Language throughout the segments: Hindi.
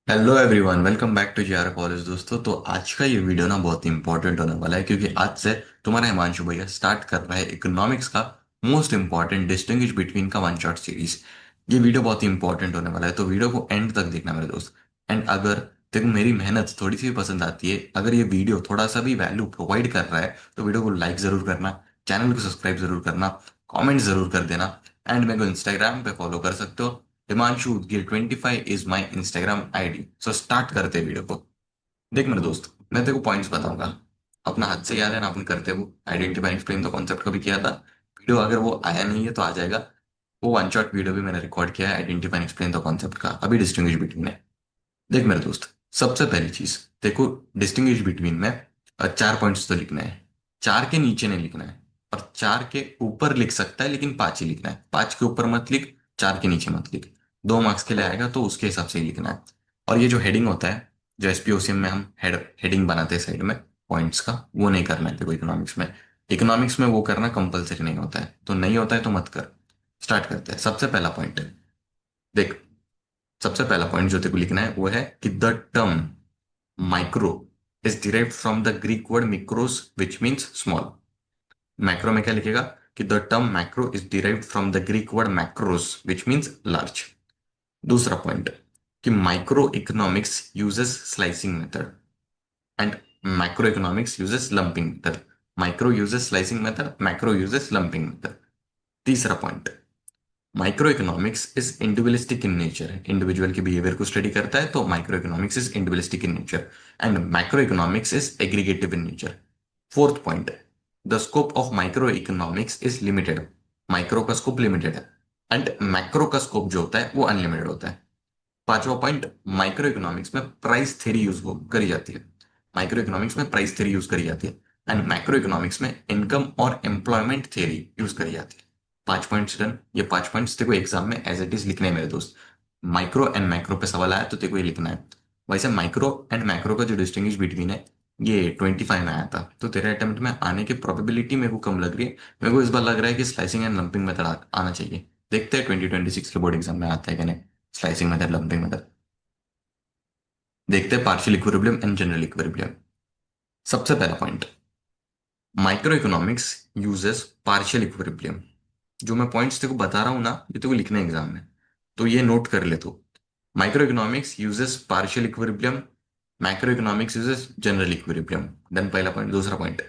Hello everyone, welcome back to GR college. दोस्तों, तो आज का ये वीडियो ना बहुत इंपॉर्टेंट होने वाला है क्योंकि आज से तुम्हारा हिमांशु भैया स्टार्ट कर रहा है इकोनॉमिक्स का मोस्ट इंपॉर्टेंट डिस्टिंग्विश बिटवीन का वन शॉट सीरीज। ये वीडियो बहुत ही इंपॉर्टेंट होने वाला है, तो वीडियो को एंड तक देखना मेरे दोस्त। एंड अगर तेरे को मेरी मेहनत थोड़ी सी भी पसंद आती है, अगर ये वीडियो थोड़ा सा भी वैल्यू प्रोवाइड कर रहा है, तो वीडियो को लाइक जरूर करना, चैनल को सब्सक्राइब जरूर करना, कॉमेंट जरूर कर देना। एंड मेरे को इंस्टाग्राम पे फॉलो कर सकते हो। Himanshu Gill 25 is my Instagram ID. So start करते हैं वीडियो को। देख मेरे दोस्त, मैं तेरे को पॉइंट्स बताऊंगा। अपना हाथ से याद है ना, अपन करते वो आइडेंटिफाई एक्सप्लेन द कॉन्सेप्ट को भी किया था। वीडियो अगर वो आया नहीं है तो आ जाएगा। वो वन शॉट वीडियो भी मैंने रिकॉर्ड किया है आइडेंटिफाई एक्सप्लेन द कॉन्सेप्ट का, अभी डिस्टिंग्विश बिटवीन है। देख मेरे दोस्त, सबसे पहली चीज देखो, डिस्टिंग्विश बिटवीन में चार पॉइंट्स तो लिखना है। चार के नीचे नहीं लिखना है, और चार के ऊपर लिख सकता है लेकिन पांच ही लिखना है। पांच के ऊपर मत लिख, चार के नीचे मत लिख। 2 मार्क्स के लिए आएगा तो उसके हिसाब से ही लिखना है। और ये जो हेडिंग होता है, जो एसपीओसीएम में हम हेडिंग बनाते हैं साइड में पॉइंट्स का, वो नहीं करना है देखो इकोनॉमिक्स में। इकोनॉमिक्स में वो करना कंपलसरी नहीं होता है, तो नहीं होता है तो मत कर। स्टार्ट करते हैं। सबसे पहला पॉइंट है, देख, सबसे पहला पॉइंट जो तेरे को लिखना है वो है कि the term micro is derived from the Greek word mikros which means small. Macro में क्या लिखेगा कि the term macro is derived from the Greek word macros which means large. दूसरा पॉइंट कि micro economics uses slicing method and macro economics uses lumping method. Micro uses slicing method, macro uses lumping method. तीसरा point, micro economics is individualistic in nature. Individual के बिहेवियर को स्टडी करता है, तो micro economics is individualistic in nature. And macro economics is aggregative in nature. Fourth point, the scope of micro economics is limited. Micro का स्कोप लिमिटेड है, एंड मैक्रो का स्कोप जो होता है वो अनलिमिटेड होता है। पांचवा पॉइंट, माइक्रो इकोनॉमिक्स में प्राइस थ्योरी यूज करी जाती है। माइक्रो इकोनॉमिक्स में प्राइस थ्योरी यूज करी जाती है, एंड मैक्रो इकोनॉमिक्स में इनकम और एम्प्लॉयमेंट थ्योरी यूज करी जाती है। 5 पॉइंट्स डन। ये 5 पॉइंट्स तेरे को एग्जाम में एज इट इज लिखने हैं मेरे दोस्त। माइक्रो एंड मैक्रो पे सवाल आया तो तेरे को ये लिखना है। वैसे माइक्रो एंड मैक्रो का जो डिस्टिंग्विश बिटवीन है, ये 25 में आया था, तो तेरे अटेम्प्ट में आने की प्रोबेबिलिटी मेरे को कम लग रही है। मेरे को इस बार लग रहा है कि स्लाइसिंग एंड लंपिंग मेथड आना चाहिए। देखते हैं 2026 के बोर्ड एग्जाम में आता है कि नहीं स्लाइसिंग मेथड, लंपिंग मेथड। देखते हैं partial equilibrium and general equilibrium. सबसे पहला point, micro economics uses partial equilibrium. जो मैं पॉइंट्स तेको बता रहा हूं ना, ये तेको लिखना है एग्जाम में, तो ये नोट कर ले तू। Micro economics uses partial equilibrium, macro economics uses general equilibrium. Then पहला पॉइंट। दूसरा point,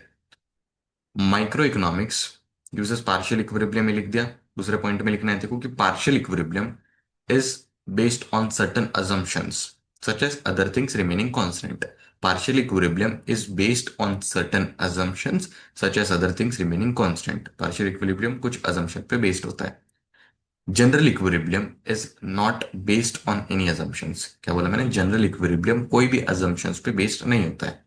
micro economics uses partial equilibrium में लिख दिया। दूसरे पॉइंट में लिखना है देखो कि partial equilibrium is based on certain assumptions such as other things remaining constant. Partial equilibrium is based on certain assumptions such as other things remaining constant. Partial equilibrium कुछ assumption पे based होता है। General equilibrium is not based on any assumptions। क्या बोला मैंने? General equilibrium कोई भी assumptions पे based नहीं होता है।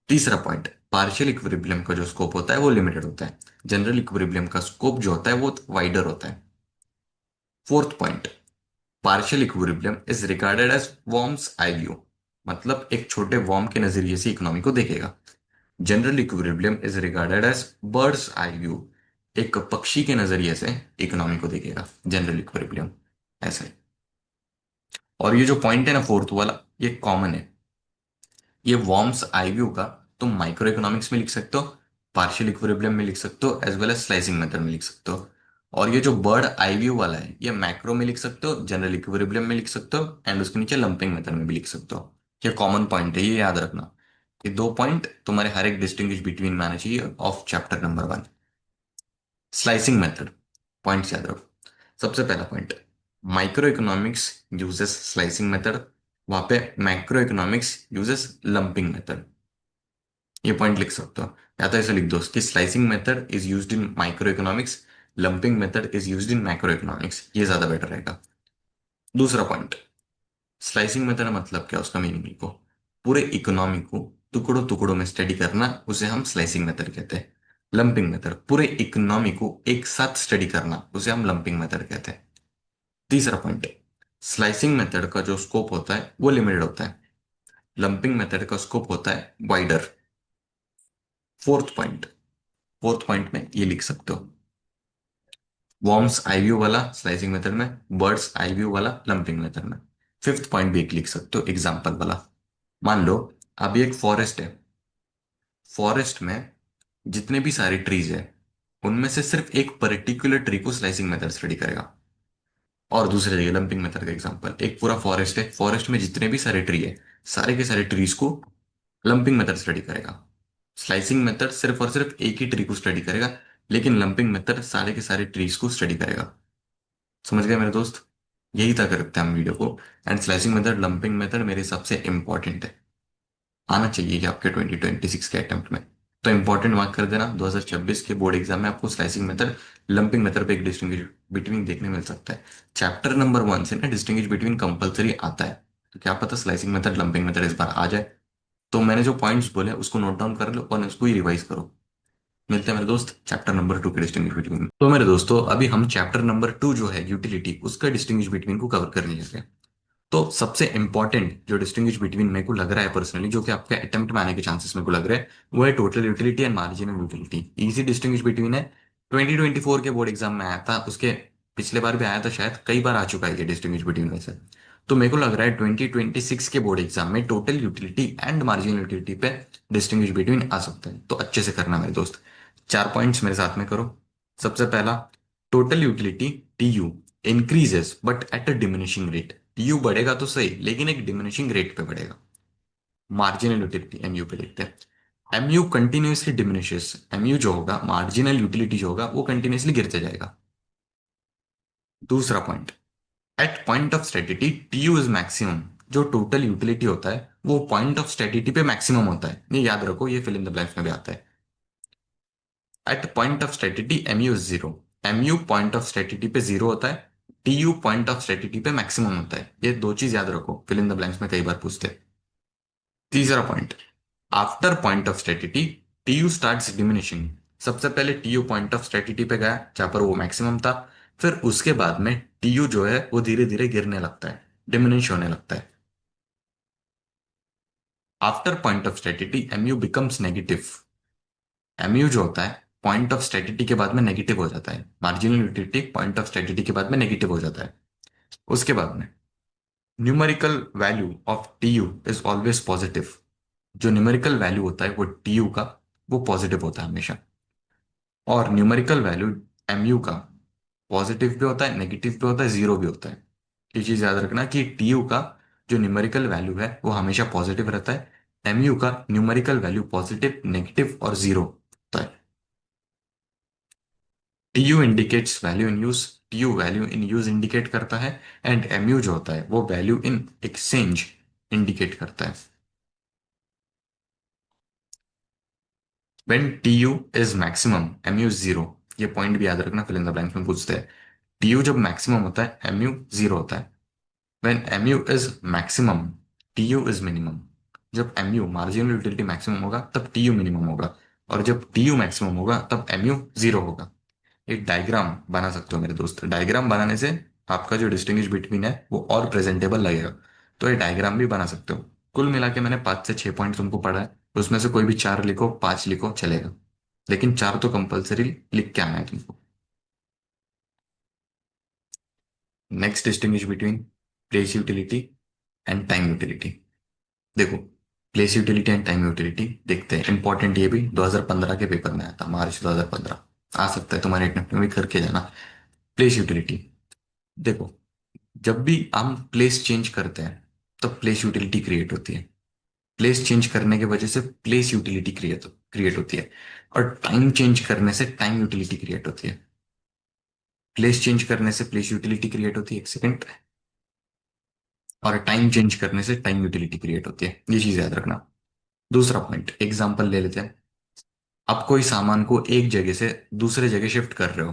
तीसरा पॉइंट, पार्शियल इक्विलिब्रियम का जो स्कोप होता है वो लिमिटेड होता है। जनरल इक्विलिब्रियम का स्कोप जो होता है वो वाइडर होता है। Fourth point, partial equilibrium is regarded as worm's eye view. मतलब एक छोटे वॉर्म के नजरिए से इकोनॉमी को देखेगा। General equilibrium is regarded as bird's eye view. एक पक्षी के नजरिए से इकोनॉमी को देखेगा जनरल इक्विलिब्रियम, ऐसे। और ये जो पॉइंट है ना फोर्थ वाला, ये कॉमन है। ये वॉर्म्स आई व्यू का तुम माइक्रो इकोनॉमिक्स में लिख सकते हो, पार्शियल इक्विलिब्रियम में लिख सकते हो, as well as slicing method में लिख सकते हो। और ये जो बर्ड आई व्यू वाला है, ये मैक्रो में लिख सकते हो, जनरल इक्विलिब्रियम में लिख सकते हो, एंड उसके नीचे लंपिंग मेथड में भी लिख सकते हो। ये कॉमन पॉइंट है, ये याद रखना। ये 2 पॉइंट तुम्हारे हर एक डिस्टिंग्विश बिटवीन में आना चाहिए of chapter number 1। Slicing method, points याद रखो। सबसे पहला point, micro economics uses slicing method, वहां पे macro economics uses lumping method. ये पॉइंट लिख सकते हो, या तो ऐसे लिख दो कि slicing method is used in micro economics, lumping method is used in macro economics. ये ज्यादा बेटर रहेगा। दूसरा पॉइंट, स्लाइसिंग मेथड मतलब क्या, उसका मीनिंग लिखो। पूरे इकोनॉमी को टुकड़ों टुकड़ों में स्टडी करना, उसे हम स्लाइसिंग मेथड कहते हैं। लंपिंग मेथड, पूरे इकोनॉमी को एक साथ स्टडी करना, उसे हम लंपिंग मेथड कहते हैं। तीसरा पॉइंट, स्लाइसिंग मेथड का जो स्कोप होता है वो लिमिटेड होता है, लंपिंग मेथड का स्कोप होता है wider. Fourth point, fourth point में ये लिख सकते हो, वॉर्म्स आई व्यू वाला स्लाइसिंग मेथड में, बर्ड्स आई व्यू वाला लंपिंग मेथड में। फिफ्थ पॉइंट भी एक लिख सकते हो एग्जाम्पल वाला। मान लो अभी एक फॉरेस्ट है, फॉरेस्ट में जितने भी सारे ट्रीज है उनमें से सिर्फ एक पर्टिकुलर ट्री को स्लाइसिंग मेथड स्टडी करेगा। और दूसरी जगह लंपिंग मेथड का एग्जांपल, एक पूरा फॉरेस्ट है, फॉरेस्ट में जितने भी सारे ट्री है सारे के सारे ट्रीज को लंपिंग मेथड स्टडी करेगा। स्लाइसिंग मेथड सिर्फ और सिर्फ एक ही ट्री को स्टडी करेगा, लेकिन लंपिंग मेथड सारे के सारे ट्रीज को स्टडी करेगा। समझ गए मेरे दोस्त? यही था करते हैं हम वीडियो को। And slicing method lumping method मेरे हिसाब से इंपॉर्टेंट है, आना चाहिए कि आपके 2026 के अटेम्प्ट में। तो इंपॉर्टेंट मार्क कर देना, 2026 के बोर्ड एग्जाम में आपको स्लाइसिंग मेथड लंपिंग मेथड पे एक डिस्टिंग्विश बिटवीन देखने मिल सकता है। चैप्टर नंबर 1 से ना डिस्टिंग्विश बिटवीन कंपलसरी आता है, तो क्या पता स्लाइसिंग मेथड लंपिंग मेथड इस बार आ जाए। तो मैंने जो पॉइंट्स बोले उसको नोट डाउन कर लो और उसको ही रिवाइज करो। मिलते हैं मेरे दोस्त चैप्टर नंबर 2 के डिस्टिंग्विश बिटवीन। तो मेरे दोस्तों अभी हम चैप्टर नंबर 2 जो है यूटिलिटी, उसका डिस्टिंग्विश बिटवीन को कवर करने लगे हैं। तो सबसे इंपॉर्टेंट जो डिस्टिंग्विश बिटवीन मेरे को लग रहा है पर्सनली, जो कि आपके अटेम्प्ट में आने के चांसेस मेरे को लग रहे हैं, वो है total utility and marginal utility. Easy distinguish between है, 2024 के बोर्ड एग्जाम में आया था, उसके पिछले बार भी आया था शायद, कई बार आ चुका है ये डिस्टिंग्विश बिटवीन में से। तो मेरे को लग रहा है 2026 के बोर्ड एग्जाम में total utility and marginal utility पे डिस्टिंग्विश बिटवीन आ सकता है। तो अच्छे से करना मेरे दोस्त, चार पॉइंट्स मेरे साथ में करो। सबसे पहला, total utility TU increases but at a diminishing rate. TU बढ़ेगा तो सही, लेकिन एक डिमिनिशिंग रेट पे बढ़ेगा। मार्जिनल यूटिलिटी एमयू पे लिखते हैं, एमयू कंटिन्यूसली डिमिनिशेस। एमयू जो होगा, मार्जिनल यूटिलिटी जो होगा, वो कंटिन्यूसली गिरते जाएगा। दूसरा point, at point of satiety TU is maximum. जो टोटल यूटिलिटी होता है वो पॉइंट ऑफ स्टेटिटी पे मैक्सिमम होता है, ये याद रखो, ये फिल इन द ब्लैंक्स में भी आता है। At point of satiety MU is zero. MU point of satiety पे जीरो होता है, टीयू पॉइंट ऑफ स्टेटिटी पे मैक्सिमम होता है। ये दो चीज याद रखो, फिल इन द ब्लैंक्स में कई बार पूछते हैं। तीसरा point, after point of satiety TU starts diminishing. सबसे पहले टीयू पॉइंट ऑफ स्टेटिटी पे गया जहां पर वो मैक्सिमम था, फिर उसके बाद में टीयू जो है वो धीरे धीरे गिरने लगता है, डिमिनिश होने लगता है। After point of satiety MU becomes negative. MU जो होता है पॉइंट ऑफ स्टेटिटी के बाद में नेगेटिव हो जाता है, मार्जिनल यूटिलिटी पॉइंट ऑफ स्टेटिटी के बाद में नेगेटिव हो जाता है। उसके बाद में numerical value of TU is always positive. जो न्यूमेरिकल वैल्यू होता है वो टीयू का, वो पॉजिटिव होता है हमेशा। और न्यूमेरिकल वैल्यू एमयू का पॉजिटिव भी होता है, नेगेटिव भी होता है, जीरो भी होता है। ये चीज याद रखना कि टीयू का जो न्यूमेरिकल वैल्यू है वो हमेशा पॉजिटिव रहता है, एमयू का न्यूमेरिकल वैल्यू पॉजिटिव, नेगेटिव और जीरो होता है। TU indicates value in use. TU value in use indicate करता है, एंड एमयू जो होता है वो वैल्यू इन एक्सचेंज इंडिकेट करता है। When TU is maximum MU zero. ये पॉइंट भी याद रखना, फिल इन द ब्लैंक्स में पूछते हैं। टीयू जब मैक्सिमम होता है एमयू जीरो होता है। When MU is maximum TU is minimum. जब एमयू मार्जिनल यूटिलिटी मैक्सिमम होगा तब टीयू मिनिमम होगा, और जब टीयू मैक्सिमम होगा तब एमयू जीरो होगा। एक डायग्राम बना सकते हो मेरे दोस्त, डायग्राम बनाने से आपका जो डिस्टिंग्विश बिटवीन है वो और प्रेजेंटेबल लगेगा। तो ये डायग्राम भी बना सकते हो। कुल मिला के मैंने 5 से 6 पॉइंट तुमको पढ़ा है, उसमें से कोई भी चार लिखो, पांच लिखो, चलेगा, लेकिन चार तो कंपलसरी लिख के आना है तुमको। Next, distinguish between place utility and time utility. देखो, place utility and time utility देखते हैं, इंपॉर्टेंट, ये भी 2015 के पेपर में आया था, मार्च 2015। आ सकता है तुम्हारे अटेम्प्ट में भी करके जाना। प्लेस यूटिलिटी, देखो, जब भी हम प्लेस चेंज करते हैं तब प्लेस यूटिलिटी क्रिएट होती है। प्लेस चेंज करने की वजह से प्लेस यूटिलिटी क्रिएट क्रिएट होती है, और टाइम चेंज करने से टाइम यूटिलिटी क्रिएट होती है। प्लेस चेंज करने से प्लेस यूटिलिटी क्रिएट होती है, एक सेकंड, और टाइम चेंज करने से टाइम यूटिलिटी क्रिएट होती है, ये चीज याद रखना। दूसरा पॉइंट, एग्जांपल ले लेते हैं। आप कोई सामान को एक जगह से दूसरे जगह शिफ्ट कर रहे हो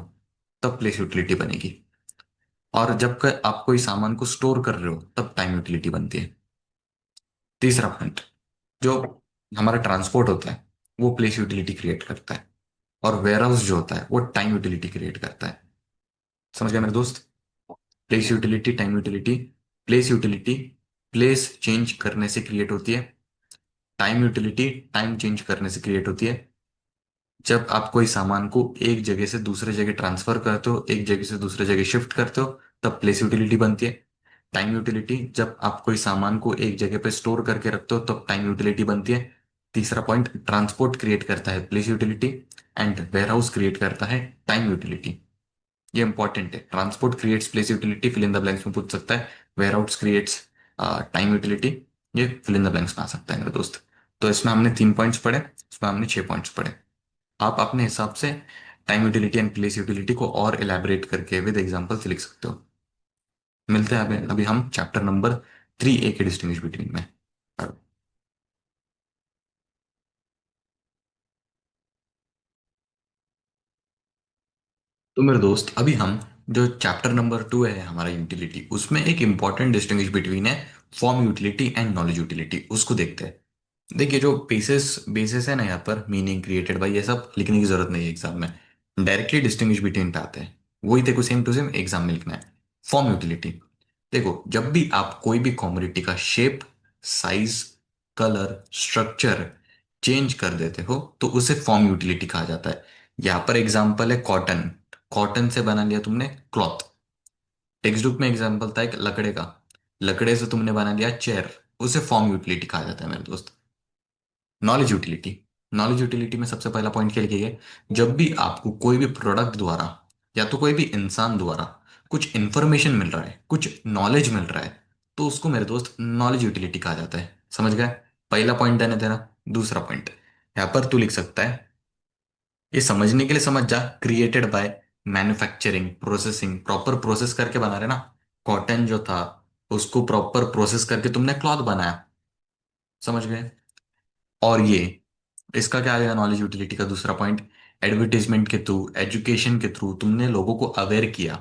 तब प्लेस यूटिलिटी बनेगी, और जब आप कोई सामान को स्टोर कर रहे हो तब टाइम यूटिलिटी बनती है। तीसरा पॉइंट, जो हमारा ट्रांसपोर्ट होता है वो प्लेस यूटिलिटी क्रिएट करता है, और वेयर हाउस जो होता है वो टाइम यूटिलिटी क्रिएट करता है। समझ गए मेरे दोस्त? Place utility, time utility. Place utility place change करने से क्रिएट होती है, टाइम यूटिलिटी टाइम चेंज करने से क्रिएट होती है। जब आप कोई सामान को एक जगह से दूसरे जगह ट्रांसफर करते हो, एक जगह से दूसरे जगह शिफ्ट करते हो, तब प्लेस यूटिलिटी बनती है। टाइम यूटिलिटी, जब आप कोई सामान को एक जगह पे स्टोर करके रखते हो तब टाइम यूटिलिटी बनती है। तीसरा पॉइंट, ट्रांसपोर्ट क्रिएट करता है place utility. And warehouse create करता है टाइम यूटिलिटी। ये इंपॉर्टेंट है, transport creates place utility, fill in the blanks में पूछ सकता है। Warehouse creates time utility, ये फिल इन द ब्लैंक्स में आ सकता है मेरे दोस्त। तो इसमें हमने 3 पॉइंट्स पढ़े, इसमें हमने 6 पॉइंट्स पढ़े। आप अपने हिसाब से time utility and place utility को और इलेबरेट करके विद एग्जांपल्स लिख सकते हो। मिलते हैं अभी अभी हम चैप्टर नंबर 3A के डिस्टिंग्विश बिटवीन में। तो मेरे दोस्त, अभी हम जो चैप्टर नंबर 2 है हमारा यूटिलिटी, उसमें एक इंपॉर्टेंट डिस्टिंग्विश बिटवीन है form utility and knowledge utility, उसको देखते हैं। देखिए, जो बेसिस बेसिस है ना, यहाँ पर मीनिंग क्रिएटेड बाय, ये सब लिखने की जरूरत नहीं है एग्जाम में। डायरेक्टली डिस्टिंग्विश बिटवीन पे आते हैं, वही देखो सेम टू सेम एग्जाम में लिखना है। फॉर्म यूटिलिटी, देखो जब भी आप कोई भी कमोडिटी का shape, size, colour, structure change कर देते हो तो उसे फॉर्म यूटिलिटी कहा जाता है। यहाँ पर एग्जांपल है कॉटन। कॉटन से बना लिया तुमने क्लॉथ। टेक्स्ट बुक में एग्जांपल था एक लकड़े का। लकड़े से तुमने बना लिया चेयर। उसे फॉर्म यूटिलिटी कहा जाता है मेरे दोस्त। नॉलेज यूटिलिटी, नॉलेज यूटिलिटी में सबसे पहला पॉइंट क्या लिखिए, जब भी आपको कोई भी प्रोडक्ट द्वारा या तो कोई भी इंसान द्वारा कुछ इंफॉर्मेशन मिल रहा है, कुछ नॉलेज मिल रहा है, तो उसको मेरे दोस्त नॉलेज यूटिलिटी कहा जाता है। समझ गए? पहला पॉइंट है ना तेरा। दूसरा पॉइंट, यहाँ पर तू लिख सकता है, ये समझने के लिए समझ जा, created by manufacturing, processing, proper process करके बना रहे ना। कॉटन जो था उसको प्रॉपर प्रोसेस करके तुमने क्लॉथ बनाया। समझ गए? और ये, इसका क्या आ गया नॉलेज यूटिलिटी का दूसरा पॉइंट, एडवर्टीजमेंट के थ्रू, एजुकेशन के थ्रू तुमने लोगों को अवेयर किया,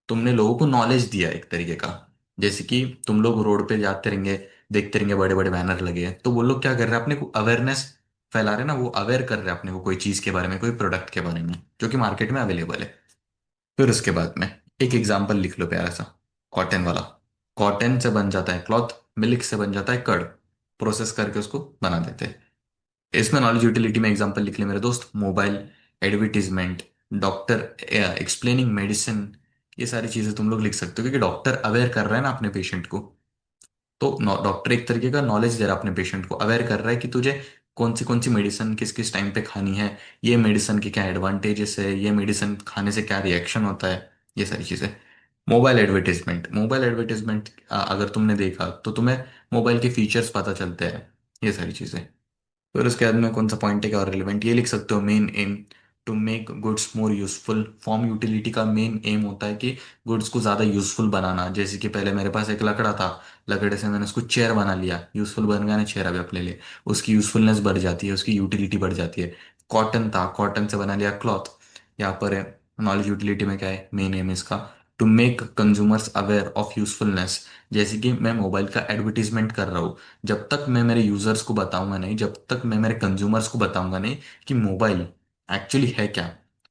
तुमने लोगों को नॉलेज दिया एक तरीके का। जैसे कि तुम लोग रोड पे जाते रहेंगे, देखते रहेंगे बड़े बड़े बैनर लगे हैं, तो वो लोग क्या कर रहे हैं, अपने को अवेयरनेस फैला रहे हैं ना, वो अवेयर कर रहे हैं अपने को कोई चीज के बारे में, कोई प्रोडक्ट के बारे में जो कि मार्केट में अवेलेबल है। फिर उसके बाद में एक एग्जाम्पल लिख लो प्यारा सा, कॉटन वाला। कॉटन से बन जाता है क्लॉथ, मिल्क से बन जाता है कर्ड, प्रोसेस करके उसको बना देते हैं। इसमें नॉलेज यूटिलिटी में एग्जांपल लिख ले मेरे दोस्त, mobile, advertisement, doctor explaining medicine, ये सारी चीजें तुम लोग लिख सकते हो क्योंकि डॉक्टर अवेयर कर रहा है ना अपने पेशेंट को। तो डॉक्टर एक तरीके का नॉलेज दे रहा है अपने पेशेंट को, अवेयर कर रहा है कि तुझे कौन सी मेडिसिन किस किस टाइम पे खानी है, ये मेडिसिन के क्या एडवांटेजेस है, ये मेडिसिन खाने से क्या रिएक्शन होता है, ये सारी चीजें। मोबाइल एडवर्टीजमेंट, मोबाइल एडवर्टीजमेंट अगर तुमने देखा तो तुम्हें मोबाइल के फीचर्स पता चलते हैं, ये सारी चीजें। फिर उसके बाद में कौन सा पॉइंट है क्या और रिलेवेंट, ये लिख सकते हो, main aim to make goods more useful. Form utility का मेन एम होता है कि गुड्स को ज्यादा यूजफुल बनाना। जैसे कि पहले मेरे पास एक लकड़ा था, लकड़े से मैंने उसको चेयर बना लिया, यूजफुल बन गया ना चेयर अभी अपने लिए, उसकी यूजफुलनेस बढ़ जाती है, उसकी यूटिलिटी बढ़ जाती है। कॉटन था, कॉटन से बना लिया क्लॉथ। यहाँ पर है नॉलेज यूटिलिटी में क्या है, मेन एम इसका to make consumers aware of usefulness. जैसे कि मैं मोबाइल का एडवर्टीजमेंट कर रहा हूँ, जब तक मैं मेरे यूजर्स को बताऊंगा नहीं, जब तक मैं मेरे कंज्यूमर्स को बताऊंगा नहीं कि मोबाइल एक्चुअली है क्या,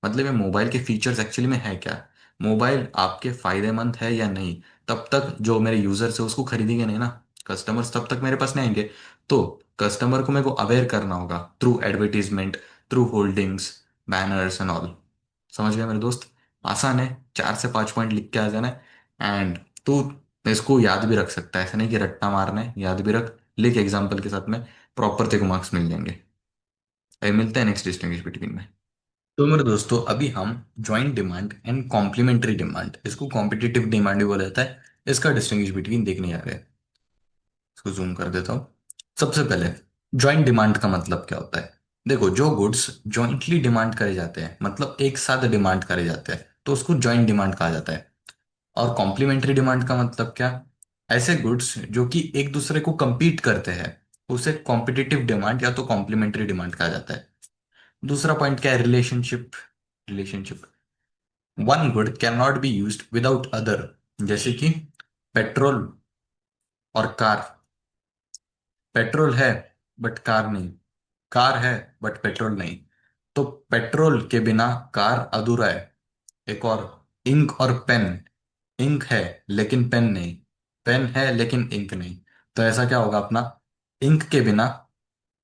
मतलब ये मोबाइल के फीचर्स एक्चुअली में है क्या, मोबाइल आपके फायदेमंद है या नहीं, तब तक जो मेरे यूजर्स है उसको खरीदेंगे नहीं ना, कस्टमर्स तब तक मेरे पास नहीं आएंगे। तो कस्टमर को मेरे को अवेयर करना होगा through advertisement, through holdings, banners and all. समझ गए मेरे दोस्त? आसान है, 4 से 5 पॉइंट लिख के आ जाना है। एंड तू इसको याद भी रख सकता है, ऐसा नहीं कि रट्टा मारना है, याद भी रख, लिख एग्जाम्पल के साथ में, प्रॉपर तेरे को मार्क्स मिल जाएंगे। अभी मिलते हैं नेक्स्ट डिस्टिंग्विश बिटवीन में। तो मेरे दोस्तों, अभी हम joint demand and complementary demand, इसको कॉम्पिटिटिव डिमांड भी बोला जाता है, इसका डिस्टिंग्विश बिटवीन देखने आ रहे हैं। इसको जूम कर देता हूँ। सबसे पहले, ज्वाइंट डिमांड का मतलब क्या होता है? देखो, जो गुड्स ज्वाइंटली डिमांड करे जाते हैं, मतलब एक साथ डिमांड करे जाते हैं, तो उसको ज्वाइंट डिमांड कहा जाता है। और कॉम्प्लीमेंट्री डिमांड का मतलब क्या? ऐसे गुड्स जो कि एक दूसरे को compete करते हैं, उसे कॉम्पिटिटिव डिमांड या तो कॉम्प्लीमेंट्री डिमांड कहा जाता है। दूसरा पॉइंट क्या है, relationship. Relationship, one good can not be used without other. जैसे कि पेट्रोल और कार, पेट्रोल है बट कार नहीं, कार है बट पेट्रोल नहीं, तो पेट्रोल के बिना कार अधूरा है। एक और, इंक और पेन, इंक है लेकिन पेन नहीं, पेन है लेकिन इंक नहीं, तो ऐसा क्या होगा अपना, इंक के बिना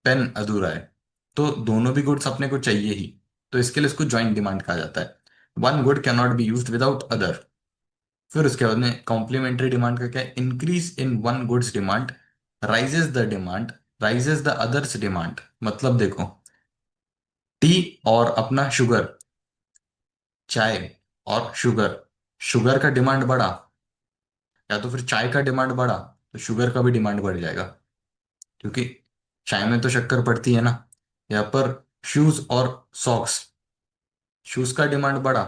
पेन अधूरा है। तो दोनों भी गुड्स अपने को चाहिए ही, तो इसके लिए इसको ज्वाइंट डिमांड कहा जाता है। One good can not be used without other. फिर उसके बाद में कॉम्प्लीमेंट्री डिमांड का क्या है, increase in one goods demand rises the demand rises the others demand. मतलब देखो, टी और अपना शुगर, चाय और शुगर, शुगर का डिमांड बढ़ा या तो फिर चाय का डिमांड बढ़ा तो शुगर का भी डिमांड बढ़ जाएगा, क्योंकि चाय में तो शक्कर पड़ती है ना। यहाँ पर शूज और सॉक्स, शूज का डिमांड बढ़ा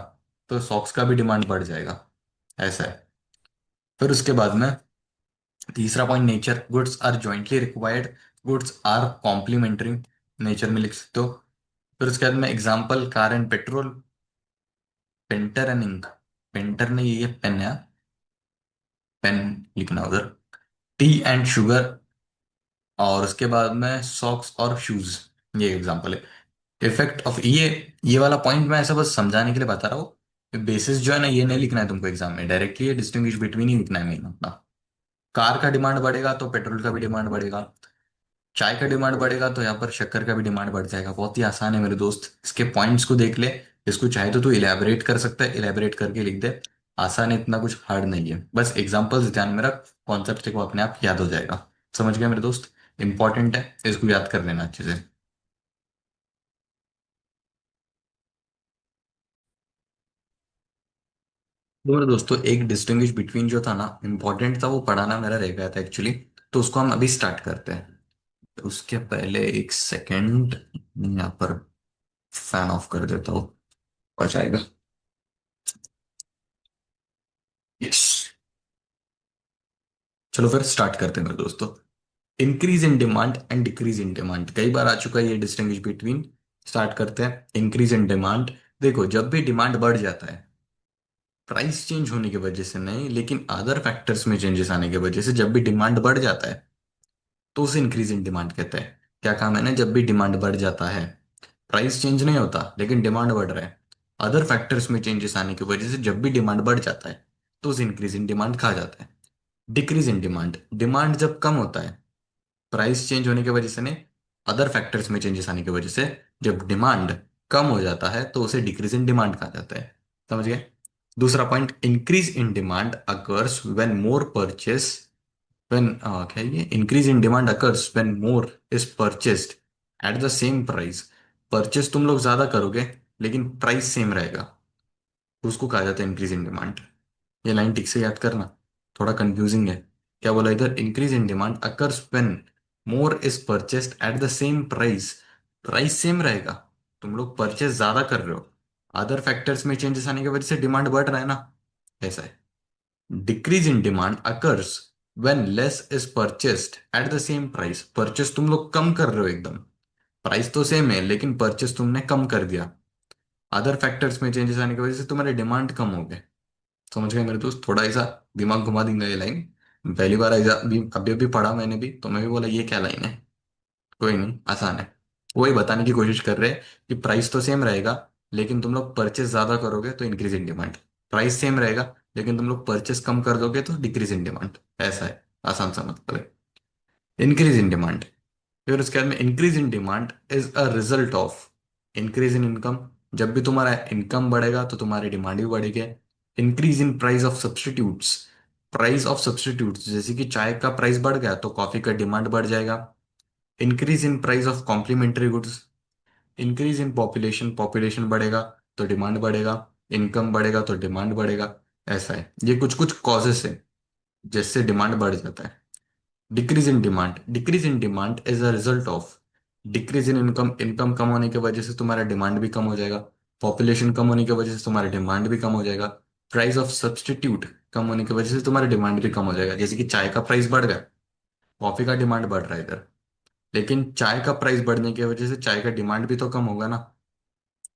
तो सॉक्स का भी डिमांड बढ़ जाएगा, ऐसा है। फिर उसके बाद में तीसरा point, nature, goods are jointly required, goods are complementary, nature में लिख सकते हो। फिर उसके बाद में example, car and petrol, painter and ink, painter ने ये पेन है, पेन लिखना उधर, टी एंड शुगर, और उसके बाद में सॉक्स और शूज, ये एग्जांपल है। इफेक्ट ऑफ ये वाला पॉइंट मैं ऐसा बस समझाने के लिए बता रहा हूँ, बेसिस जो है ना ये नहीं लिखना है तुमको एग्जाम में डायरेक्टली, ये डिस्टिंग्विश बिटवीन ही लिखना है मेन अपना। कार का डिमांड बढ़ेगा तो पेट्रोल का भी डिमांड बढ़ेगा, चाय का डिमांड बढ़ेगा तो यहाँ पर शक्कर का भी डिमांड बढ़ जाएगा। बहुत ही आसान है मेरे दोस्त, इसके पॉइंट्स को देख ले। इसको चाहे तो तू इलेबोरेट कर सकता है, इलेबोरेट करके लिख दे। आसान है, इतना कुछ हार्ड नहीं है, बस एग्जांपल्स ध्यान में रख, कॉन्सेप्ट को अपने आप याद हो जाएगा। समझ गया मेरे दोस्त, इंपॉर्टेंट है, इसको याद कर लेना अच्छे से। तो मेरे दोस्तों एक डिस्टिंग्विश बिटवीन जो था ना, इंपॉर्टेंट था, वो पढ़ाना मेरा रह गया था एक्चुअली। तो उसको हम अभी स्टार्ट करते हैं। तो उसके पहले एक सेकंड, यहाँ पर फैन ऑफ कर देता हूँ, हो जाएगा। यस, चलो फिर स्टार्ट करते हैं मेरे दोस्तों। Increase in demand and decrease in demand कई बार आ चुका है ये डिस्टिंग्विश बिटवीन। स्टार्ट करते हैं, इंक्रीज इन डिमांड। देखो, जब भी डिमांड बढ़ जाता है, प्राइस चेंज होने की वजह से नहीं, लेकिन अदर फैक्टर्स में चेंजेस आने की वजह से जब भी डिमांड बढ़ जाता है तो उसे इंक्रीज इन डिमांड कहते हैं। क्या कहा मैंने, जब भी डिमांड बढ़ जाता है, प्राइस चेंज नहीं होता लेकिन डिमांड बढ़ रहा है, अदर फैक्टर्स में चेंजेस आने की वजह से जब भी डिमांड बढ़ जाता है तो उसे इंक्रीज इन डिमांड कहा जाता है। डिक्रीज इन डिमांड, डिमांड जब कम होता है, प्राइस चेंज होने की वजह से नहीं, अदर फैक्टर्स में चेंजेस आने की वजह से जब डिमांड कम हो जाता है तो उसे डिक्रीज इन डिमांड कहा जाता है। समझ गए। दूसरा point, increase in demand occurs when more purchase, when क्या है ये, increase in demand occurs when more is purchased at the same price. Purchase तुम लोग ज्यादा करोगे लेकिन प्राइस सेम रहेगा, तो उसको कहा जाता है इंक्रीज इन डिमांड। ये लाइन ठीक से याद करना, थोड़ा कंफ्यूजिंग है। क्या बोला इधर, increase in demand occurs when more is purchased at the same price, price same रहेगा, तुम लोग परचेस ज्यादा कर रहे हो, अदर फैक्टर्स में चेंजेस आने की वजह से डिमांड बढ़ रहा है ना, ऐसा है। Decrease in demand occurs when less is purchased at the same price, purchase तुम लोग कम कर रहे हो एकदम, प्राइस तो सेम है लेकिन परचेस तुमने कम कर दिया, अदर फैक्टर्स में चेंजेस आने की वजह से तुम्हारे डिमांड कम हो गए। समझ गए मेरे दोस्त, थोड़ा ऐसा दिमाग घुमा देंगे ये लाइन, पहली बार ऐसा अभी अभी अभी पढ़ा मैंने भी, तो मैं भी बोला ये क्या लाइन है। कोई नहीं, आसान है। वही बताने की कोशिश कर रहे हैं कि प्राइस तो सेम रहेगा लेकिन तुम लोग परचेस ज्यादा करोगे तो increase in demand, price same रहेगा लेकिन तुम लोग परचेस कम कर दोगे तो डिक्रीज इन डिमांड, ऐसा है। आसान सा मतलब है, इंक्रीज इन डिमांड। फिर उसके बाद में increase in demand is a result of increase in income, जब भी तुम्हारा इनकम बढ़ेगा तो तुम्हारी डिमांड भी बढ़ेगी। Increase in price of substitutes, price of substitutes, जैसे कि चाय का प्राइस बढ़ गया तो कॉफी का डिमांड बढ़ जाएगा। Increase in price of complementary goods, increase in population, population बढ़ेगा तो डिमांड बढ़ेगा, इनकम बढ़ेगा तो डिमांड बढ़ेगा, ऐसा है। ये कुछ कुछ कॉजेस है जिससे डिमांड बढ़ जाता है। Decrease in demand, decrease in demand is a result of decrease in income, income कम होने की वजह से तुम्हारा डिमांड भी कम हो जाएगा, पॉपुलेशन कम होने की वजह से तुम्हारा डिमांड भी कम हो जाएगा, प्राइस ऑफ सब्सटीट्यूट कम होने की वजह से तुम्हारा डिमांड भी कम हो जाएगा। जैसे कि चाय का प्राइस बढ़ गया, कॉफी का डिमांड बढ़ रहा है इधर, लेकिन चाय का प्राइस बढ़ने की वजह से चाय का डिमांड भी तो कम होगा ना।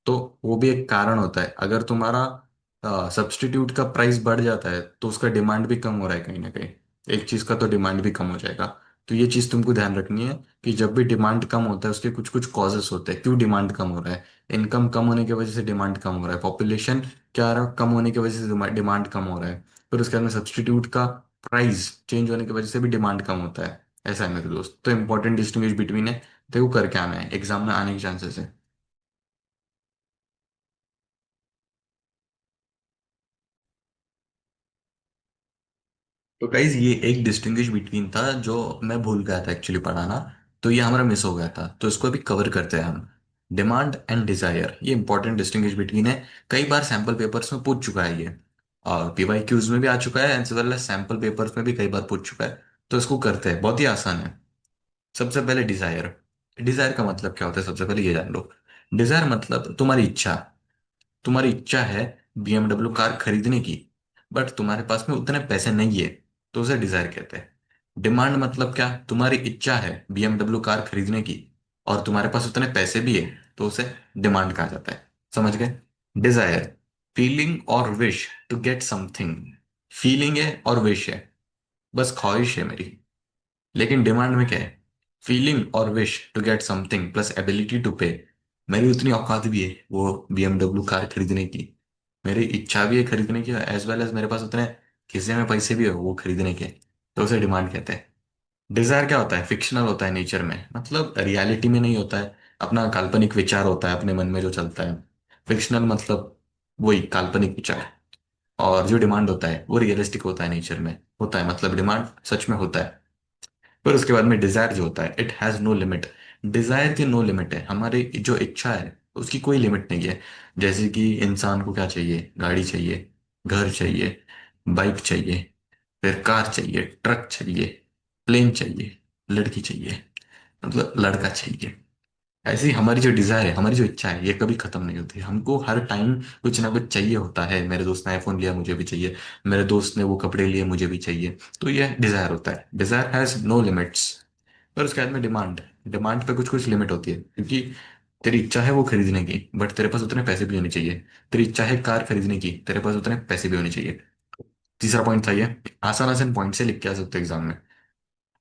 तो वो भी एक कारण होता है, अगर तुम्हारा सब्स्टिट्यूट का प्राइस बढ़ जाता है तो उसका डिमांड भी कम हो रहा है कहीं ना कहीं, एक चीज का तो डिमांड भी कम हो जाएगा। तो ये चीज तुमको ध्यान रखनी है कि जब भी डिमांड कम होता है उसके कुछ कुछ कॉजेस होते हैं क्यों डिमांड कम हो रहा है। इनकम कम होने की वजह से डिमांड कम हो रहा है, पॉपुलेशन क्या रहा कम होने की वजह से डिमांड कम हो रहा है, फिर उसके बाद में सब्स्टिट्यूट का प्राइस चेंज होने की वजह से भी डिमांड कम होता है। ऐसा है मेरे दोस्त, तो इंपॉर्टेंट डिस्टिंग्विश बिटवीन है, देखो करके आना है, एग्जाम में आने के चांसेस है। तो गाइज ये एक डिस्टिंग्विश बिटवीन था जो मैं भूल गया था एक्चुअली पढ़ाना। तो ये हमारा मिस हो गया था, तो इसको अभी कवर करते हैं हम। डिमांड एंड डिजायर, ये इंपॉर्टेंट डिस्टिंग्विश बिटवीन है। कई बार सैम्पल पेपर्स में पूछ चुका है ये, और पीवाईक्यूज में भी आ चुका है, as well as sample papers में भी कई बार पूछ चुका है। तो इसको करते हैं, बहुत ही आसान है। सबसे पहले डिजायर। डिजायर का मतलब क्या होता है, सबसे पहले ये जान लो। डिजायर मतलब तुम्हारी इच्छा। तुम्हारी इच्छा है BMW कार खरीदने की, बट तुम्हारे पास में उतने पैसे नहीं है, तो उसे डिजायर कहते हैं। डिमांड मतलब क्या, तुम्हारी इच्छा है BMW कार खरीदने की, और तुम्हारे पास उतने पैसे भी है, तो उसे डिमांड कहा जाता है। समझ गए? डिजायर, फीलिंग और wish to get something. Feeling है और विश है, बस ख्वाहिश है मेरी। लेकिन डिमांड में क्या है, फीलिंग और wish to get something plus ability to pay. मेरी उतनी औकात भी है वो BMW कार खरीदने की, मेरी इच्छा भी है खरीदने की, एज वेल एज मेरे पास उतने खिसे में पैसे भी है वो खरीदने के, तो उसे डिमांड कहते हैं। डिजायर क्या होता है, फिक्शनल होता है नेचर में, मतलब रियलिटी में नहीं होता है। अपना काल्पनिक विचार होता है अपने मन में जो चलता है। फिक्शनल मतलब वही काल्पनिक विचार। और जो डिमांड होता है वो रियलिस्टिक होता है, नेचर में होता है, मतलब डिमांड सच में होता है। फिर उसके बाद में डिजायर जो होता है, it has no limit. Desire की नो लिमिट है, हमारी जो इच्छा है उसकी कोई लिमिट नहीं है। जैसे कि इंसान को क्या चाहिए, गाड़ी चाहिए, घर चाहिए, बाइक चाहिए, फिर कार चाहिए, ट्रक चाहिए, प्लेन चाहिए, लड़की चाहिए, मतलब लड़का चाहिए। ऐसे ही हमारी जो डिजायर है, हमारी जो इच्छा है, ये कभी खत्म नहीं होती। हमको हर टाइम कुछ ना कुछ चाहिए होता है। मेरे दोस्त ने आईफोन लिया, मुझे भी चाहिए। मेरे दोस्त ने वो कपड़े लिए, मुझे भी चाहिए। तो ये डिजायर होता है, डिजायर हैज नो लिमिट्स। पर उसके बाद में डिमांड। डिमांड पे कुछ कुछ लिमिट होती है, क्योंकि तेरी इच्छा है वो खरीदने की, बट तेरे पास उतने पैसे भी होने चाहिए। तेरी इच्छा है कार खरीदने की, तेरे पास उतने पैसे भी होने चाहिए। तीसरा पॉइंट था ये, आसान आसान पॉइंट से लिख के आ सकते हो एग्जाम में।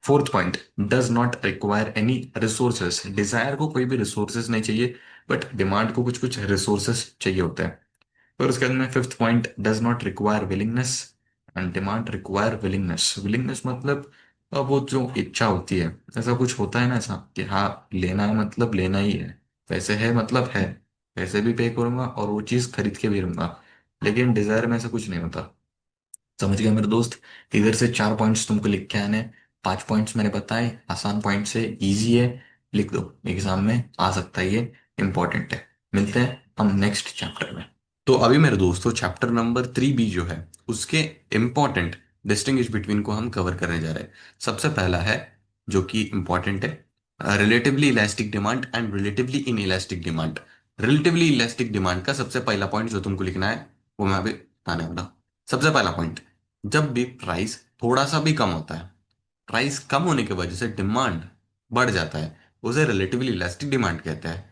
Fourth point, does not require any resources. Desire को कोई भी रिसोर्सेस नहीं चाहिए, बट डिमांड को कुछ कुछ रिसोर्सेस चाहिए होता है। फिर उसके बाद में fifth point, does not require willingness, and demand require willingness. Willingness मतलब वो जो इच्छा होती है, ऐसा कुछ होता है ना, ऐसा कि हाँ लेना है मतलब लेना ही है, पैसे है मतलब है, पैसे भी पे करूंगा और वो चीज खरीद के भी रहूंगा। लेकिन डिजायर में ऐसा कुछ नहीं होता। समझ गया मेरे दोस्त? इधर से चार पॉइंट्स तुमको लिख के आने हैं। पांच पॉइंट्स मैंने बताए, आसान पॉइंट से, इजी है, लिख दो, एग्जाम में आ सकता है ये, इंपॉर्टेंट है। मिलते हैं हम नेक्स्ट चैप्टर में। तो अभी मेरे दोस्तों चैप्टर नंबर 3B जो है, उसके इंपॉर्टेंट डिस्टिंग्विश बिटवीन को हम कवर करने जा रहे हैं। सबसे पहला है, जो कि इंपॉर्टेंट है, relatively elastic demand and relatively in elastic demand. Relatively elastic demand का सबसे पहला पॉइंट जो तुमको लिखना है, वो मैं अभी बताने वाला हूं। सबसे पहला पॉइंट, जब भी प्राइस थोड़ा सा भी कम होता है, प्राइस कम होने की वजह से डिमांड बढ़ जाता है, उसे रिलेटिवली इलास्टिक डिमांड कहते हैं।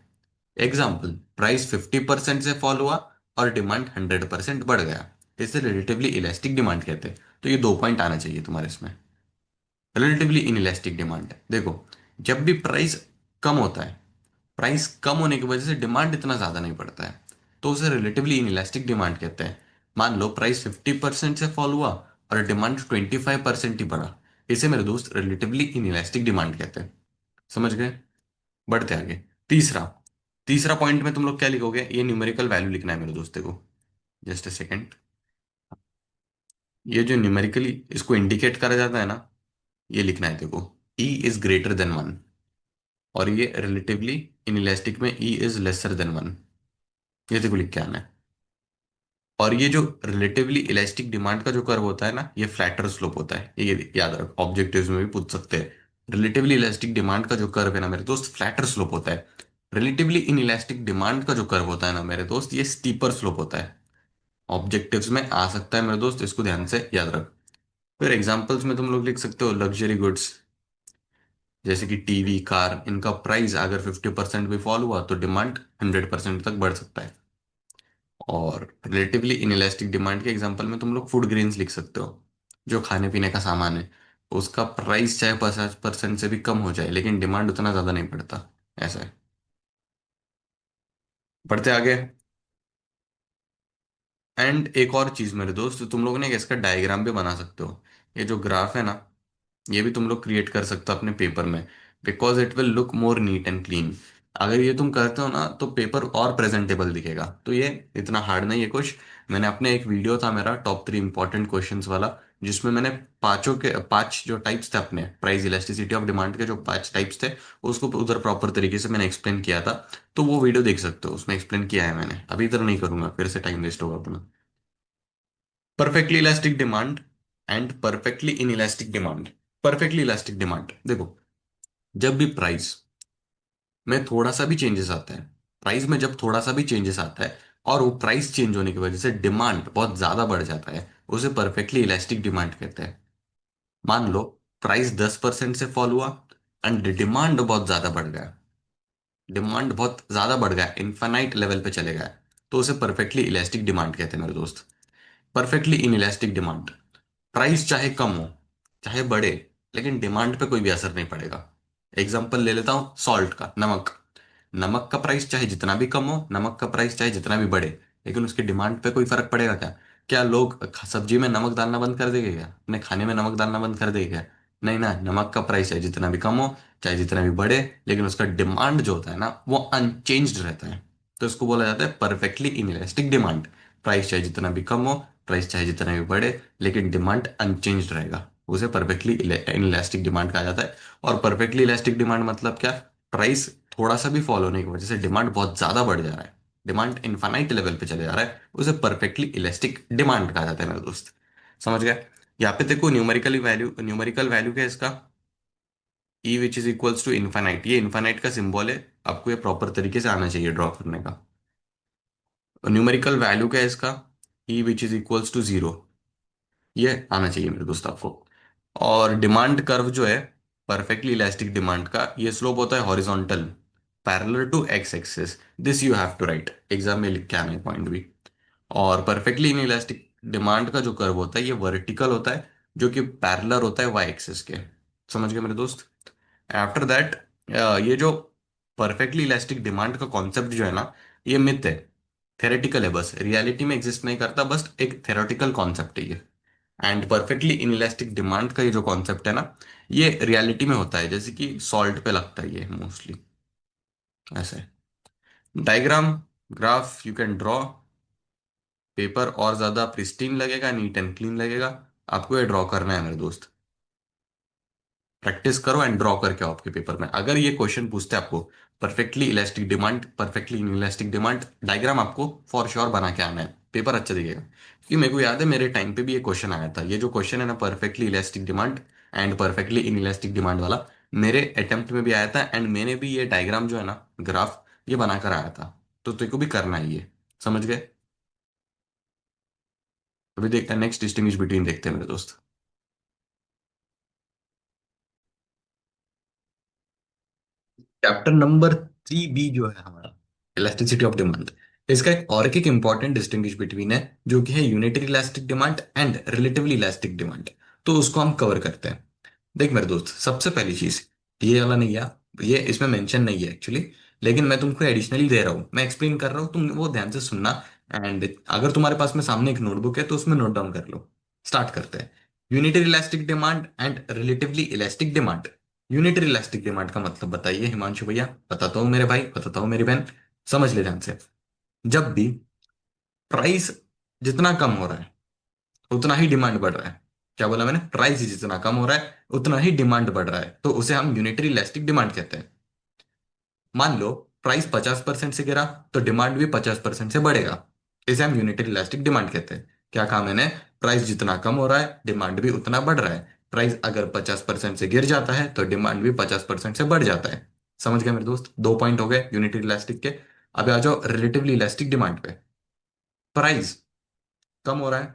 एग्जाम्पल, प्राइस 50% से फॉल हुआ और डिमांड 100% बढ़ गया, इसे रिलेटिवली इलास्टिक डिमांड कहते हैं। तो ये दो पॉइंट आना चाहिए तुम्हारे इसमें। रिलेटिवली इनइलास्टिक डिमांड, देखो, जब भी प्राइस कम होता है, प्राइस कम होने की वजह से डिमांड इतना ज्यादा नहीं बढ़ता है, तो उसे रिलेटिवली इनइलास्टिक डिमांड कहते हैं। मान लो प्राइस 50% से फॉल हुआ और डिमांड 25% ही बढ़ा, इसे मेरे दोस्त रिलेटिवली इनइलास्टिक डिमांड कहते हैं। समझ गए? बढ़ते आगे। तीसरा, तीसरा पॉइंट में तुम लोग क्या लिखोगे, ये न्यूमेरिकल वैल्यू लिखना है मेरे दोस्त को। Just a second. ये जो न्यूमेरिकली इसको इंडिकेट करा जाता है ना, ये लिखना है देखो, E is greater then one. और ये रिलेटिवली इनइलास्टिक में E is lesser than one, ये देखो लिख के आना है। और ये जो रिलेटिवली इलास्टिक डिमांड का जो कर्व होता है ना, ये फ्लैटर स्लोप होता है, ये याद रखो, ऑब्जेक्टिव्स में भी पूछ सकते हैं। रिलेटिवली इलास्टिक डिमांड का जो कर्व है ना मेरे दोस्त, फ्लैटर स्लोप होता है। रिलेटिवली इन इलास्टिक डिमांड का जो कर्व होता है ना मेरे दोस्त, ये स्टीपर स्लोप होता है। ऑब्जेक्टिव्स में आ सकता है मेरे दोस्त, इसको ध्यान से याद रख। फिर एग्जांपल्स में तुम लोग लिख सकते हो लग्जरी गुड्स, जैसे कि टीवी, कार, इनका प्राइस अगर 50% भी फॉल हुआ तो डिमांड 100% तक बढ़ सकता है। और रिलेटिवली इनइलास्टिक डिमांड के एग्जांपल में तुम लोग फूड ग्रेन्स लिख सकते हो, जो खाने पीने का सामान है, उसका प्राइस चाहे 50% से भी कम हो जाए, लेकिन डिमांड उतना ज्यादा नहीं पड़ता। ऐसा है। बढ़ते आगे। एंड एक और चीज मेरे दोस्त, तुम लोग ने इसका डायग्राम भी बना सकते हो। ये जो ग्राफ है ना, ये भी तुम लोग क्रिएट कर सकते हो अपने पेपर में, because it will look more neat and clean. अगर ये तुम करते हो ना तो पेपर और प्रेजेंटेबल दिखेगा। तो ये इतना हार्ड नहीं है कुछ। मैंने अपने एक वीडियो था मेरा टॉप 3 इंपॉर्टेंट क्वेश्चंस वाला, जिसमें मैंने पांचों के पांच जो टाइप्स थे अपने प्राइस इलास्टिसिटी ऑफ डिमांड के जो पांच टाइप्स थे उसको उधर प्रॉपर तरीके से मैंने एक्सप्लेन किया था। तो वो वीडियो देख सकते हो, उसमें एक्सप्लेन किया है मैंने, अभी इधर नहीं करूंगा फिर से टाइम वेस्ट होगा अपना। Perfectly elastic demand and perfectly in elastic demand. Perfectly elastic demand देखो, जब भी प्राइस में थोड़ा सा भी चेंजेस आता है, प्राइस में जब थोड़ा सा भी चेंजेस आता है और वो प्राइस चेंज होने की वजह से डिमांड बहुत ज्यादा बढ़ जाता है, उसे परफेक्टली इलास्टिक डिमांड कहते हैं। मान लो प्राइस 10% से फॉल हुआ एंड डिमांड बहुत ज्यादा बढ़ गया, डिमांड बहुत ज्यादा बढ़ गया, इनफाइनाइट लेवल पे चले गए, तो उसे परफेक्टली इलास्टिक डिमांड कहते हैं मेरे दोस्त। Perfectly in elastic demand, price चाहे कम हो चाहे बढ़े, लेकिन डिमांड पे कोई भी असर नहीं पड़ेगा। एग्जांपल ले लेता हूँ सॉल्ट का, नमक। नमक का प्राइस चाहे जितना भी कम हो, नमक का प्राइस चाहे जितना भी बढ़े, लेकिन उसकी डिमांड पे कोई फर्क पड़ेगा क्या? क्या लोग सब्जी में नमक डालना बंद कर देंगे क्या? अपने खाने में नमक डालना बंद कर देंगे क्या? नहीं ना, नमक का प्राइस चाहे जितना भी कम हो चाहे जितना भी बढ़े, लेकिन उसका डिमांड जो होता है ना वो अनचेंज्ड रहता है। तो इसको बोला जाता है परफेक्टली इनइलास्टिक डिमांड। प्राइस चाहे जितना भी कम हो, प्राइस चाहे जितना भी बढ़े, लेकिन डिमांड अनचेंज्ड रहेगा, उसे परफेक्टली इनइलास्टिक डिमांड कहा जाता है। और परफेक्टली इलास्टिक डिमांड मतलब क्या? प्राइस थोड़ा सा भी फॉल होने की वजह से डिमांड बहुत ज्यादा बढ़ जा रहा है, डिमांड इनफाइनाइट लेवल पे चले जा रहा है, उसे परफेक्टली इलास्टिक डिमांड कहा जाता है मेरे दोस्त। समझ गए? यहाँ पे देखो न्यूमेरिकल वैल्यू क्या है इसका? E which is equals to infinite, ये इनफाइनाइट का सिंबल है। आपको ये प्रॉपर तरीके से आना चाहिए ड्रॉ करने का। न्यूमेरिकल वैल्यू क्या है इसका? E which is equals to zero, ये आना चाहिए मेरे दोस्त आपको। और डिमांड कर्व जो है परफेक्टली इलास्टिक डिमांड का, ये स्लोप होता है horizontal, parallel to X axis. This you have to write, exam में लिख के आना है पॉइंट भी। और परफेक्टली इन इलास्टिक डिमांड का जो कर्व होता है ये वर्टिकल होता है, जो कि पैरेलल होता है वाई एक्सिस के। समझ गए मेरे दोस्त? आफ्टर दैट, ये जो परफेक्टली इलास्टिक डिमांड का कॉन्सेप्ट जो है ना, ये मिथ है, थेरेटिकल है, बस रियलिटी में एग्जिस्ट नहीं करता, बस एक थेरेटिकल कॉन्सेप्ट है ये। एंड परफेक्टली इनइलास्टिक डिमांड का ये जो कॉन्सेप्ट है ना, ये रियलिटी में होता है, जैसे कि सॉल्ट पे लगता है ये मोस्टली, ऐसे है। Diagram, graph you can draw, paper और ज्यादा प्रिस्टीन लगेगा, नीट एंड क्लीन लगेगा। आपको ये ड्रॉ करना है मेरे दोस्त, प्रैक्टिस करो एंड ड्रॉ करके आओ आपके पेपर में। अगर ये क्वेश्चन पूछते हैं आपको perfectly elastic demand, perfectly inelastic demand, diagram आपको फॉर श्योर बना के आना है, पेपर अच्छा दिखेगा। क्योंकि मेरे को याद है मेरे टाइम पे भी ये क्वेश्चन आया था, ये जो क्वेश्चन है ना perfectly elastic demand and perfectly inelastic demand वाला, मेरे अटेम्प्ट में भी आया था, एंड मैंने भी ये डायग्राम जो है ना, ग्राफ, ये बनाकर आया था। तो तेरे को भी करना है ये। समझ गए? अभी देखते हैं नेक्स्ट डिस्टिंग्विश बिटवीन, देखते हैं मेरे दोस्त। चैप्टर नंबर 3 बी जो है हमारा, इलास्टिसिटी ऑफ डिमांड, इसका एक और एक इंपॉर्टेंट डिस्टिंग्विश बिटवीन है, जो कि है unitary elastic demand and relatively elastic demand. तो उसको हम कवर करते हैं। देख मेरे दोस्त, सबसे पहली चीज, ये वाला नहीं है, ये इसमें मेंशन नहीं है एक्चुअली, लेकिन मैं तुमको एडिशनली दे रहा हूँ, मैं एक्सप्लेन कर रहा हूँ, तुम वो ध्यान से सुनना। एंड अगर तुम्हारे पास में सामने एक नोटबुक है तो उसमें नोट डाउन कर लो। स्टार्ट करते हैं। Unitary elastic demand and relatively elastic demand. Unitary elastic demand का मतलब बताइए हिमांशु भैया? बताता हूँ मेरे भाई, बताता हूँ मेरी बहन, समझ ले ध्यान से। जब भी प्राइस जितना कम हो रहा है उतना ही डिमांड बढ़ रहा है। क्या बोला मैंने? प्राइस जितना कम हो रहा है उतना ही डिमांड बढ़ रहा है, तो उसे हम यूनिटरी इलास्टिक डिमांड कहते हैं। मान लो प्राइस 50% से गिरा, तो डिमांड भी 50% से बढ़ेगा, इसे हम यूनिटरी इलास्टिक डिमांड कहते हैं। क्या कहा मैंने? प्राइस जितना कम हो रहा है डिमांड भी उतना बढ़ रहा है। प्राइस अगर 50% से गिर जाता है तो डिमांड भी 50% से बढ़ जाता है। समझ गए मेरे दोस्त? दो पॉइंट हो गए यूनिटरी इलास्टिक के। अब आ जाओ रिलेटिवली इलास्टिक डिमांड पे। प्राइस कम हो रहा है,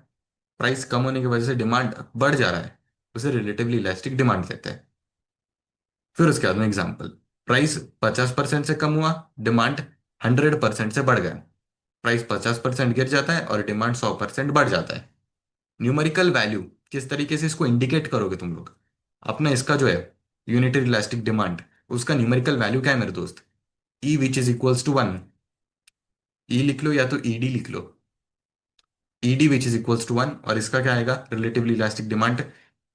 प्राइस कम होने की वजह से डिमांड बढ़ जा रहा है, उसे रिलेटिवली इलास्टिक डिमांड कहते हैं। फिर उसके बाद में एग्जांपल, प्राइस 50% से कम हुआ, डिमांड 100% से बढ़ गया। प्राइस 50% गिर जाता है और डिमांड 100% बढ़ जाता है। न्यूमेरिकल वैल्यू, किस तरीके से इसको इंडिकेट करोगे तुम लोग? अपना इसका जो है यूनिटरी इलास्टिक डिमांड, उसका न्यूमेरिकल वैल्यू क्या है मेरे दोस्त? E which is equals to 1। E लिख लो या तो ईडी लिख लो। ED which is equals to 1, और इसका क्या आएगा relatively elastic demand?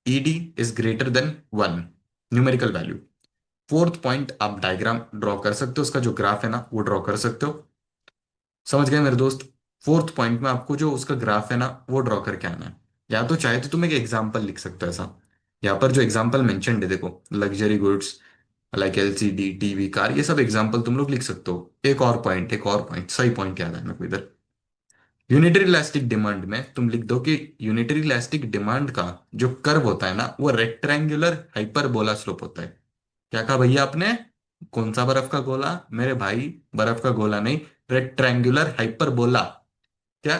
ED is greater than 1, numerical value. Fourth point, आप डायग्राम ड्रॉ कर सकते हो, उसका जो ग्राफ है ना वो ड्रॉ कर सकते हो। समझ गए मेरे दोस्त? फोर्थ पॉइंट में आपको जो उसका ग्राफ है ना वो ड्रॉ करके आना है। या तो चाहे तो तुम एक एग्जाम्पल लिख सकते हो ऐसा। यहाँ पर जो एग्जाम्पल मेंशन्ड है देखो, luxury goods like LCD TV car, ये सब एग्जाम्पल तुम लोग लिख सकते हो। एक और पॉइंट सही पॉइंट याद है मेरे को इधर। यूनिटरी इलास्टिक डिमांड में तुम लिख दो कि यूनिटरी इलास्टिक डिमांड का जो कर्व होता है ना, वो रेक्टेंगुलर हाइपरबोला स्लोप होता है। क्या कहा भैया आपने? कौन सा बर्फ का गोला मेरे भाई? बर्फ का गोला नहीं, रेक्टेंगुलर हाइपरबोला। क्या?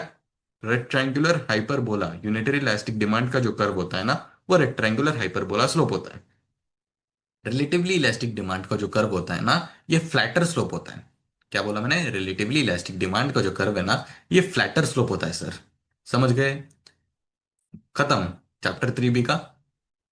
Rectangular hyperbola. Unitary elastic demand का जो कर्व होता है ना, वो रेक्टेंगुलर हाइपरबोला स्लोप होता है। रिलेटिवली इलास्टिक डिमांड का जो कर्व होता है ना, ये फ्लैटर स्लोप होता है। क्या बोला मैंने? रिलेटिवली इलास्टिक डिमांड का जो कर्व है ना, ये फ्लैटर स्लोप होता है सर। समझ गए? खत्म। चैप्टर 3B का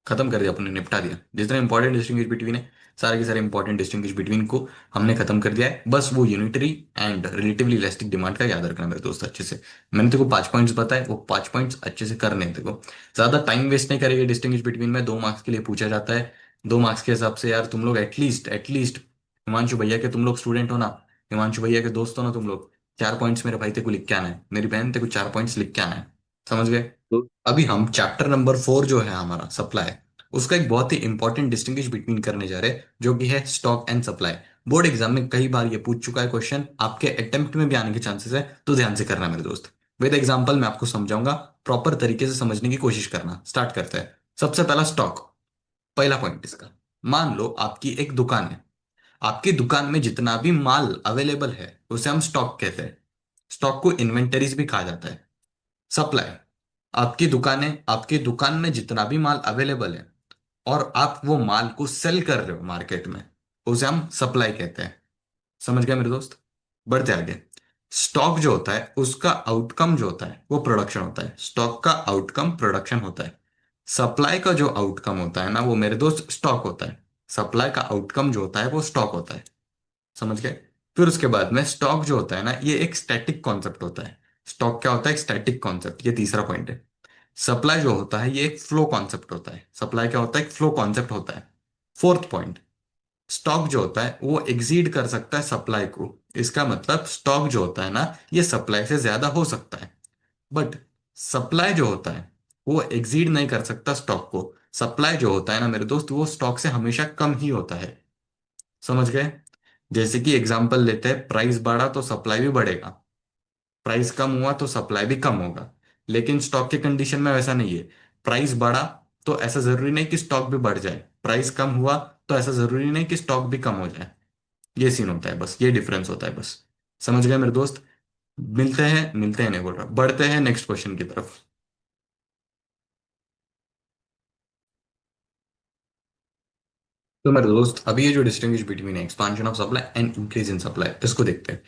खत्म कर दिया अपने, निपटा दिया। जितने इंपॉर्टेंट डिस्टिंग्विश बिटवीन है, सारे के सारे इंपॉर्टेंट डिस्टिंग्विश बिटवीन को हमने खत्म कर दिया है। बस वो unitary and relatively elastic demand का याद रखना मेरे दोस्त अच्छे से। मैंने तेको 5 पॉइंट्स बताए, वो 5 पॉइंट्स अच्छे से करने हैं तेको। ज्यादा टाइम वेस्ट नहीं करेंगे। डिस्टिंग्विश बिटवीन में 2 मार्क्स के लिए पूछा जाता है। 2 मार्क्स के हिसाब से यार तुम लोग एटलीस्ट हिमांशु भैया के तुम लोग स्टूडेंट हो ना, हिमांशु भैया के दोस्त हो ना तुम लोग, 4 पॉइंट्स मेरे भाई तेको लिख के आना है, मेरी बहन तेको 4 पॉइंट्स लिख के आना है। समझ गए? तो अभी हम चैप्टर नंबर 4 जो है हमारा सप्लाई, उसका एक बहुत ही इंपॉर्टेंट डिस्टिंग्विश बिटवीन करने जा रहे हैं, जो कि है stock and supply. Board exam में कई बार ये पूछ चुका है क्वेश्चन, आपके अटेम्प्ट में भी आने के चांसेस है, तो ध्यान से करना मेरे दोस्त। विद एग्जांपल मैं आपको समझाऊंगा, प्रॉपर तरीके से समझने की कोशिश करना। स्टार्ट करते हैं। सबसे पहला स्टॉक, पहला पॉइंट इसका। मान लो आपकी एक दुकान है, आपकी दुकान में जितना भी माल अवेलेबल है उसे हम स्टॉक कहते हैं। स्टॉक को इन्वेंटरीज भी कहा जाता है। सप्लाई, आपकी दुकान में जितना भी माल अवेलेबल है और आप वो माल को सेल कर रहे हो मार्केट में, उसे हम सप्लाई कहते हैं। समझ गए मेरे दोस्त? बढ़ते आगे। स्टॉक जो होता है उसका आउटकम जो होता है वो प्रोडक्शन होता है। स्टॉक का आउटकम प्रोडक्शन होता है। सप्लाई का जो आउटकम होता है ना, वो मेरे दोस्त स्टॉक होता है। सप्लाई का आउटकम जो होता है वो स्टॉक होता है। समझ गए? फिर उसके बाद में स्टॉक जो होता है ना, ये एक स्टैटिक कॉन्सेप्ट होता है। स्टॉक क्या होता है? एक स्टैटिक कॉन्सेप्ट। ये तीसरा पॉइंट है। सप्लाई जो होता है ये एक फ्लो कॉन्सेप्ट होता है। सप्लाई क्या होता है? एक फ्लो कॉन्सेप्ट होता है। फोर्थ पॉइंट, स्टॉक जो होता है वो एग्जीड कर सकता है सप्लाई को। इसका मतलब स्टॉक जो होता है ना, ये सप्लाई से ज्यादा हो सकता है। बट सप्लाई जो होता है वो एग्जीड नहीं कर सकता स्टॉक को। सप्लाई जो होता है ना मेरे दोस्त, वो स्टॉक से हमेशा कम ही होता है। समझ गए? जैसे कि एग्जांपल लेते हैं, प्राइस बढ़ा तो सप्लाई भी बढ़ेगा, प्राइस कम हुआ तो सप्लाई भी कम होगा। लेकिन स्टॉक के कंडीशन में वैसा नहीं है। प्राइस बढ़ा तो ऐसा जरूरी नहीं कि स्टॉक भी बढ़ जाए, प्राइस कम हुआ तो ऐसा जरूरी नहीं कि स्टॉक भी कम हो जाए। ये सीन होता है, बस ये डिफरेंस होता है बस। समझ गए मेरे दोस्त? मिलते हैं नहीं बोल रहा, बढ़ते हैं नेक्स्ट क्वेश्चन की तरफ। तो मेरे दोस्त अभी ये जो distinguish between expansion of supply and increase in supply, इसको देखते हैं।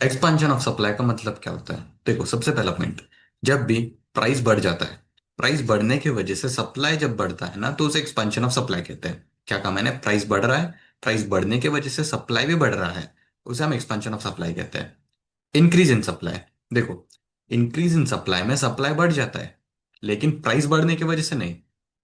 एक्सपांशन ऑफ सप्लाई का मतलब क्या होता है? देखो, सबसे पहला पॉइंट, जब भी प्राइस बढ़ जाता है, प्राइस बढ़ने की वजह से सप्लाई जब बढ़ता है ना, तो उसे एक्सपांशन ऑफ सप्लाई कहते हैं। क्या कहा मैंने? प्राइस बढ़ रहा है, प्राइस बढ़ने की वजह से सप्लाई भी बढ़ रहा है, उसे हम एक्सपांशन ऑफ सप्लाई कहते हैं। इंक्रीज इन सप्लाई, देखो, इंक्रीज इन सप्लाई में सप्लाई बढ़ जाता है, लेकिन प्राइस बढ़ने की वजह से नहीं।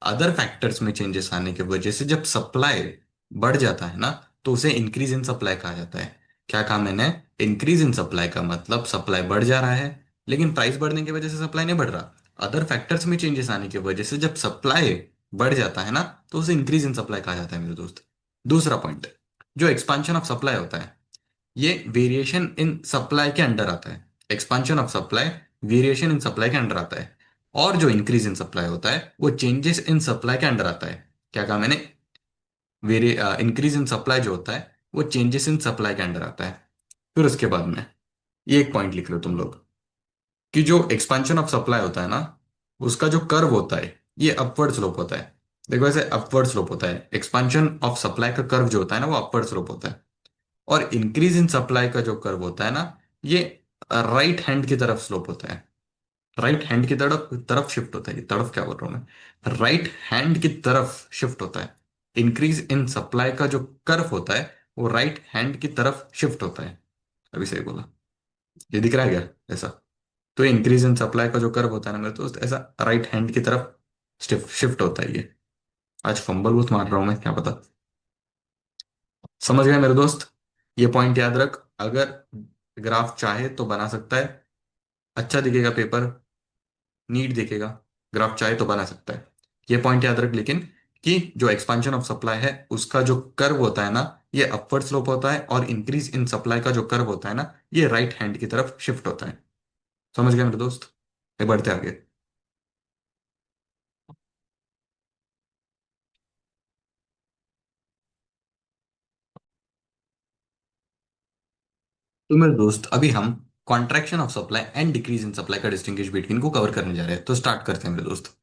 अदर फैक्टर्स में चेंजेस आने की वजह से जब सप्लाई बढ़ जाता है ना, तो उसे इंक्रीज इन सप्लाई कहा जाता है। क्या कहा मैंने? इंक्रीज इन सप्लाई का मतलब सप्लाई बढ़ जा रहा है, लेकिन प्राइस बढ़ने की वजह से सप्लाई नहीं बढ़ रहा। अदर फैक्टर्स में चेंजेस आने की वजह से जब सप्लाई बढ़ जाता है ना, तो उसे इंक्रीज इन सप्लाई कहा जाता है मेरे दोस्त। दूसरा पॉइंट, जो एक्सपांशन ऑफ सप्लाई होता है, ये वेरिएशन इन सप्लाई के अंडर आता है। Expansion of supply variation in supply के अंडर आता है। और जो इंक्रीज इन सप्लाई होता है वो चेंजेस इन सप्लाई के अंडर आता है। क्या कहा मैंने? वेरी इंक्रीज इन सप्लाई जो होता है वो चेंजेस इन सप्लाई के अंडर आता है। फिर उसके बाद में ये एक पॉइंट लिख लो तुम लोग, कि जो एक्सपांशन ऑफ सप्लाई होता है ना, उसका जो कर्व होता है ये अपवर्ड स्लोप होता है। देखो, ऐसे अपवर्ड स्लोप होता है। एक्सपांशन ऑफ सप्लाई का कर्व जो होता है ना, वो अपवर्ड स्लोप होता है। और इंक्रीज इन सप्लाई का जो कर्व होता है ना, ये राइट हैंड की तरफ स्लोप होता है। राइट हैंड की तरफ तरफ शिफ्ट होता है। ये तरफ क्या बोल रहा हूं मैं? राइट हैंड की तरफ शिफ्ट होता है। इंक्रीज इन सप्लाई का जो कर्व होता है वो राइट हैंड की तरफ शिफ्ट होता है। अभी सही बोला? ये दिख रहा है क्या ऐसा? तो इंक्रीज इन सप्लाई का जो कर्व होता है ना मेरे दोस्त, ऐसा राइट हैंड की तरफ शिफ्ट शिफ्ट होता है ये। आज फंबल बहुत मार रहा हूं मैं, क्या पता। समझ गए मेरे दोस्त? ये पॉइंट याद रख। अगर ग्राफ चाहे तो बना सकता है, अच्छा दिखेगा पेपर, नीट दिखेगा। ग्राफ चाहे तो बना सकता है। ये पॉइंट याद रख लेकिन, कि जो एक्सपांशन ऑफ सप्लाई है उसका जो कर्व होता है ना, ये अपवर्ड स्लोप होता है, और इंक्रीज इन सप्लाई का जो कर्व होता है ना, ये राइट हैंड की तरफ शिफ्ट होता है। समझ गए मेरे दोस्त? ये बढ़ते आगे। तो मेरे दोस्त अभी हम contraction of supply and decrease in supply का डिस्टिंग्विश बिटवीन को कवर करने जा रहे हैं, तो स्टार्ट करते हैं मेरे दोस्त।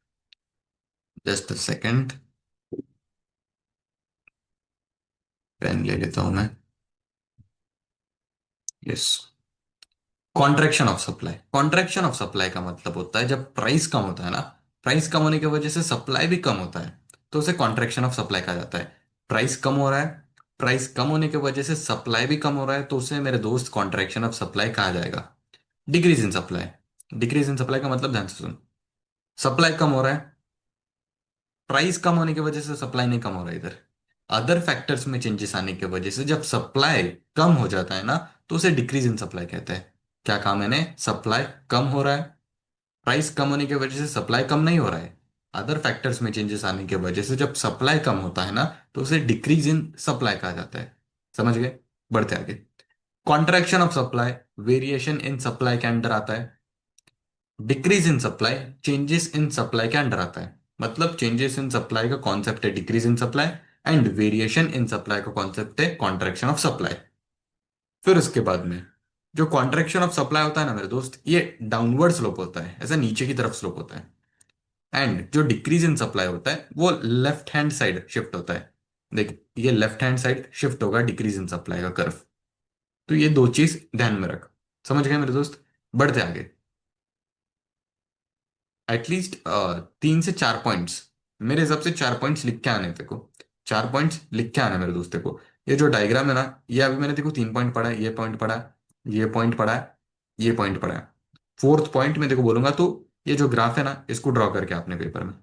जस्ट अ सेकंड, पेन ले लेता हूं मैं। Yes. Contraction of supply, contraction of supply का मतलब होता है जब प्राइस कम होता है ना, प्राइस कम होने की वजह से सप्लाई भी कम होता है, तो उसे कॉन्ट्रैक्शन ऑफ सप्लाई कहा जाता है। प्राइस कम हो रहा है, प्राइस कम होने की वजह से सप्लाई भी कम हो रहा है, तो उसे मेरे दोस्त कॉन्ट्रैक्शन ऑफ सप्लाई कहा जाएगा। Decrease in supply, decrease in supply का मतलब ध्यान से सुन। सप्लाई कम हो रहा है, प्राइस कम होने की वजह से सप्लाई नहीं कम हो रहा है इधर। अदर फैक्टर्स में चेंजेस आने की वजह से जब सप्लाई कम हो जाता है ना, तो उसे डिक्रीज इन सप्लाई कहते हैं। क्या कहा मैंने? सप्लाई कम हो रहा है, प्राइस कम होने की वजह से सप्लाई कम नहीं हो रहा है। अदर फैक्टर्स में चेंजेस आने की वजह से जब सप्लाई कम होता है ना, तो उसे डिक्रीज इन सप्लाई कहा जाता है। समझ गए? बढ़ते आगे। Contraction of supply, variation in supply के अंडर आता है। Decrease in supply, changes in supply के अंडर आता है। मतलब चेंजेस इन सप्लाई का कॉन्सेप्ट है decrease in supply, and variation in supply का कॉन्सेप्ट है कॉन्ट्रैक्शन ऑफ सप्लाई। फिर उसके बाद में जो कॉन्ट्रैक्शन ऑफ सप्लाई होता है ना मेरे दोस्त, ये डाउनवर्ड स्लोप होता है, ऐसा नीचे की तरफ स्लोप होता है। एंड जो डिक्रीज इन सप्लाई होता है वो लेफ्ट हैंड साइड शिफ्ट होता है। देख, ये लेफ्ट हैंड साइड शिफ्ट होगा डिक्रीज इन सप्लाई का कर्व। तो ये दो चीज ध्यान में रख। समझ गए मेरे दोस्त? बढ़ते आगे। एटलीस्ट 3 से 4 पॉइंट्स, मेरे हिसाब से 4 पॉइंट्स लिख के आने तेरे को। 4 पॉइंट्स लिख के आने मेरे दोस्त को। ये जो डायग्राम है ना, ये अभी मैंने देखो 3 पॉइंट पढ़ा है, ये पॉइंट पढ़ा है, ये पॉइंट पढ़ा है, ये पॉइंट पढ़ा है। फोर्थ पॉइंट में देखो बोलूंगा तो, ये जो ग्राफ है ना, इसको ड्रॉ करके अपने पेपर में,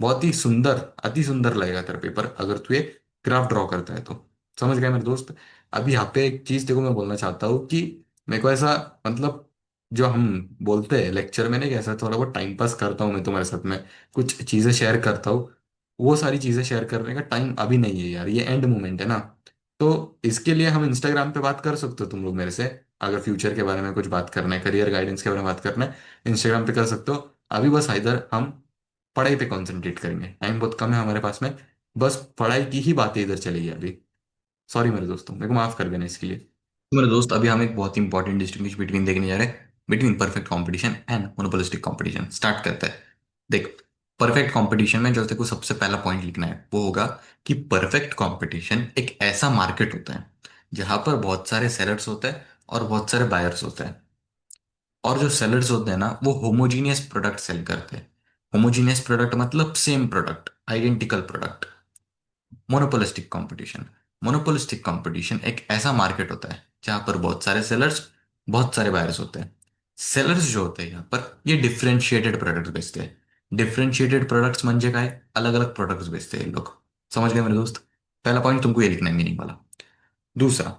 बहुत ही सुंदर, अति सुंदर लगेगा तेरा पेपर अगर तू ये ग्राफ ड्रॉ करता है तो। समझ गए मेरे दोस्त? अभी यहाँ पे एक चीज देखो मैं बोलना चाहता हूँ कि मेरे को ऐसा, मतलब जो हम बोलते हैं लेक्चर में नहीं, कैसा थोड़ा बहुत टाइम पास करता हूँ मैं तुम्हारे साथ में, कुछ चीजें शेयर करता हूँ, वो सारी चीजें शेयर करने का टाइम अभी नहीं है यार, ये एंड मोमेंट है ना। तो इसके लिए हम इंस्टाग्राम पे बात कर सकते हो तुम लोग मेरे से, अगर फ्यूचर के बारे में कुछ बात करना है, करियर गाइडेंस के बारे में बात करना है, इंस्टाग्राम पे कर सकते हो। अभी बस इधर हम पढ़ाई पे कंसंट्रेट करेंगे, टाइम बहुत कम है हमारे पास में, बस पढ़ाई की ही बातें इधर चलेगी अभी। सॉरी मेरे दोस्तों, मेरे को माफ कर देना इसके लिए। तो मेरे दोस्त अभी हम एक बहुत इंपॉर्टेंट डिस्टिंग्विश बिटवीन देखने जा रहे हैं, between perfect competition and monopolistic competition. Start करते हैं। देख, परफेक्ट कंपटीशन में जो तेरे को सबसे पहला पॉइंट लिखना है वो होगा कि परफेक्ट कंपटीशन एक ऐसा मार्केट होता है जहां पर बहुत सारे सेलर्स होते हैं और बहुत सारे बायर्स होते हैं। और जो सेलर्स होते हैं ना, वो होमोजीनियस प्रोडक्ट सेल करते हैं। होमोजीनियस प्रोडक्ट मतलब same product, identical product. Monopolistic competition, monopolistic competition एक ऐसा मार्केट होता है जहां पर बहुत सारे सेलर्स, बहुत सारे बायर्स होते हैं। सेलर्स जो होते हैं यहाँ पर, ये डिफरेंशिएटेड प्रोडक्ट्स बेचते हैं। डिफरेंशिएटेड प्रोडक्ट्स म्हणजे काय? अलग अलग प्रोडक्ट्स बेचते हैं ये लोग। समझ गए मेरे दोस्त? पहला पॉइंट तुमको ये लिखना है मीनिंग वाला। दूसरा,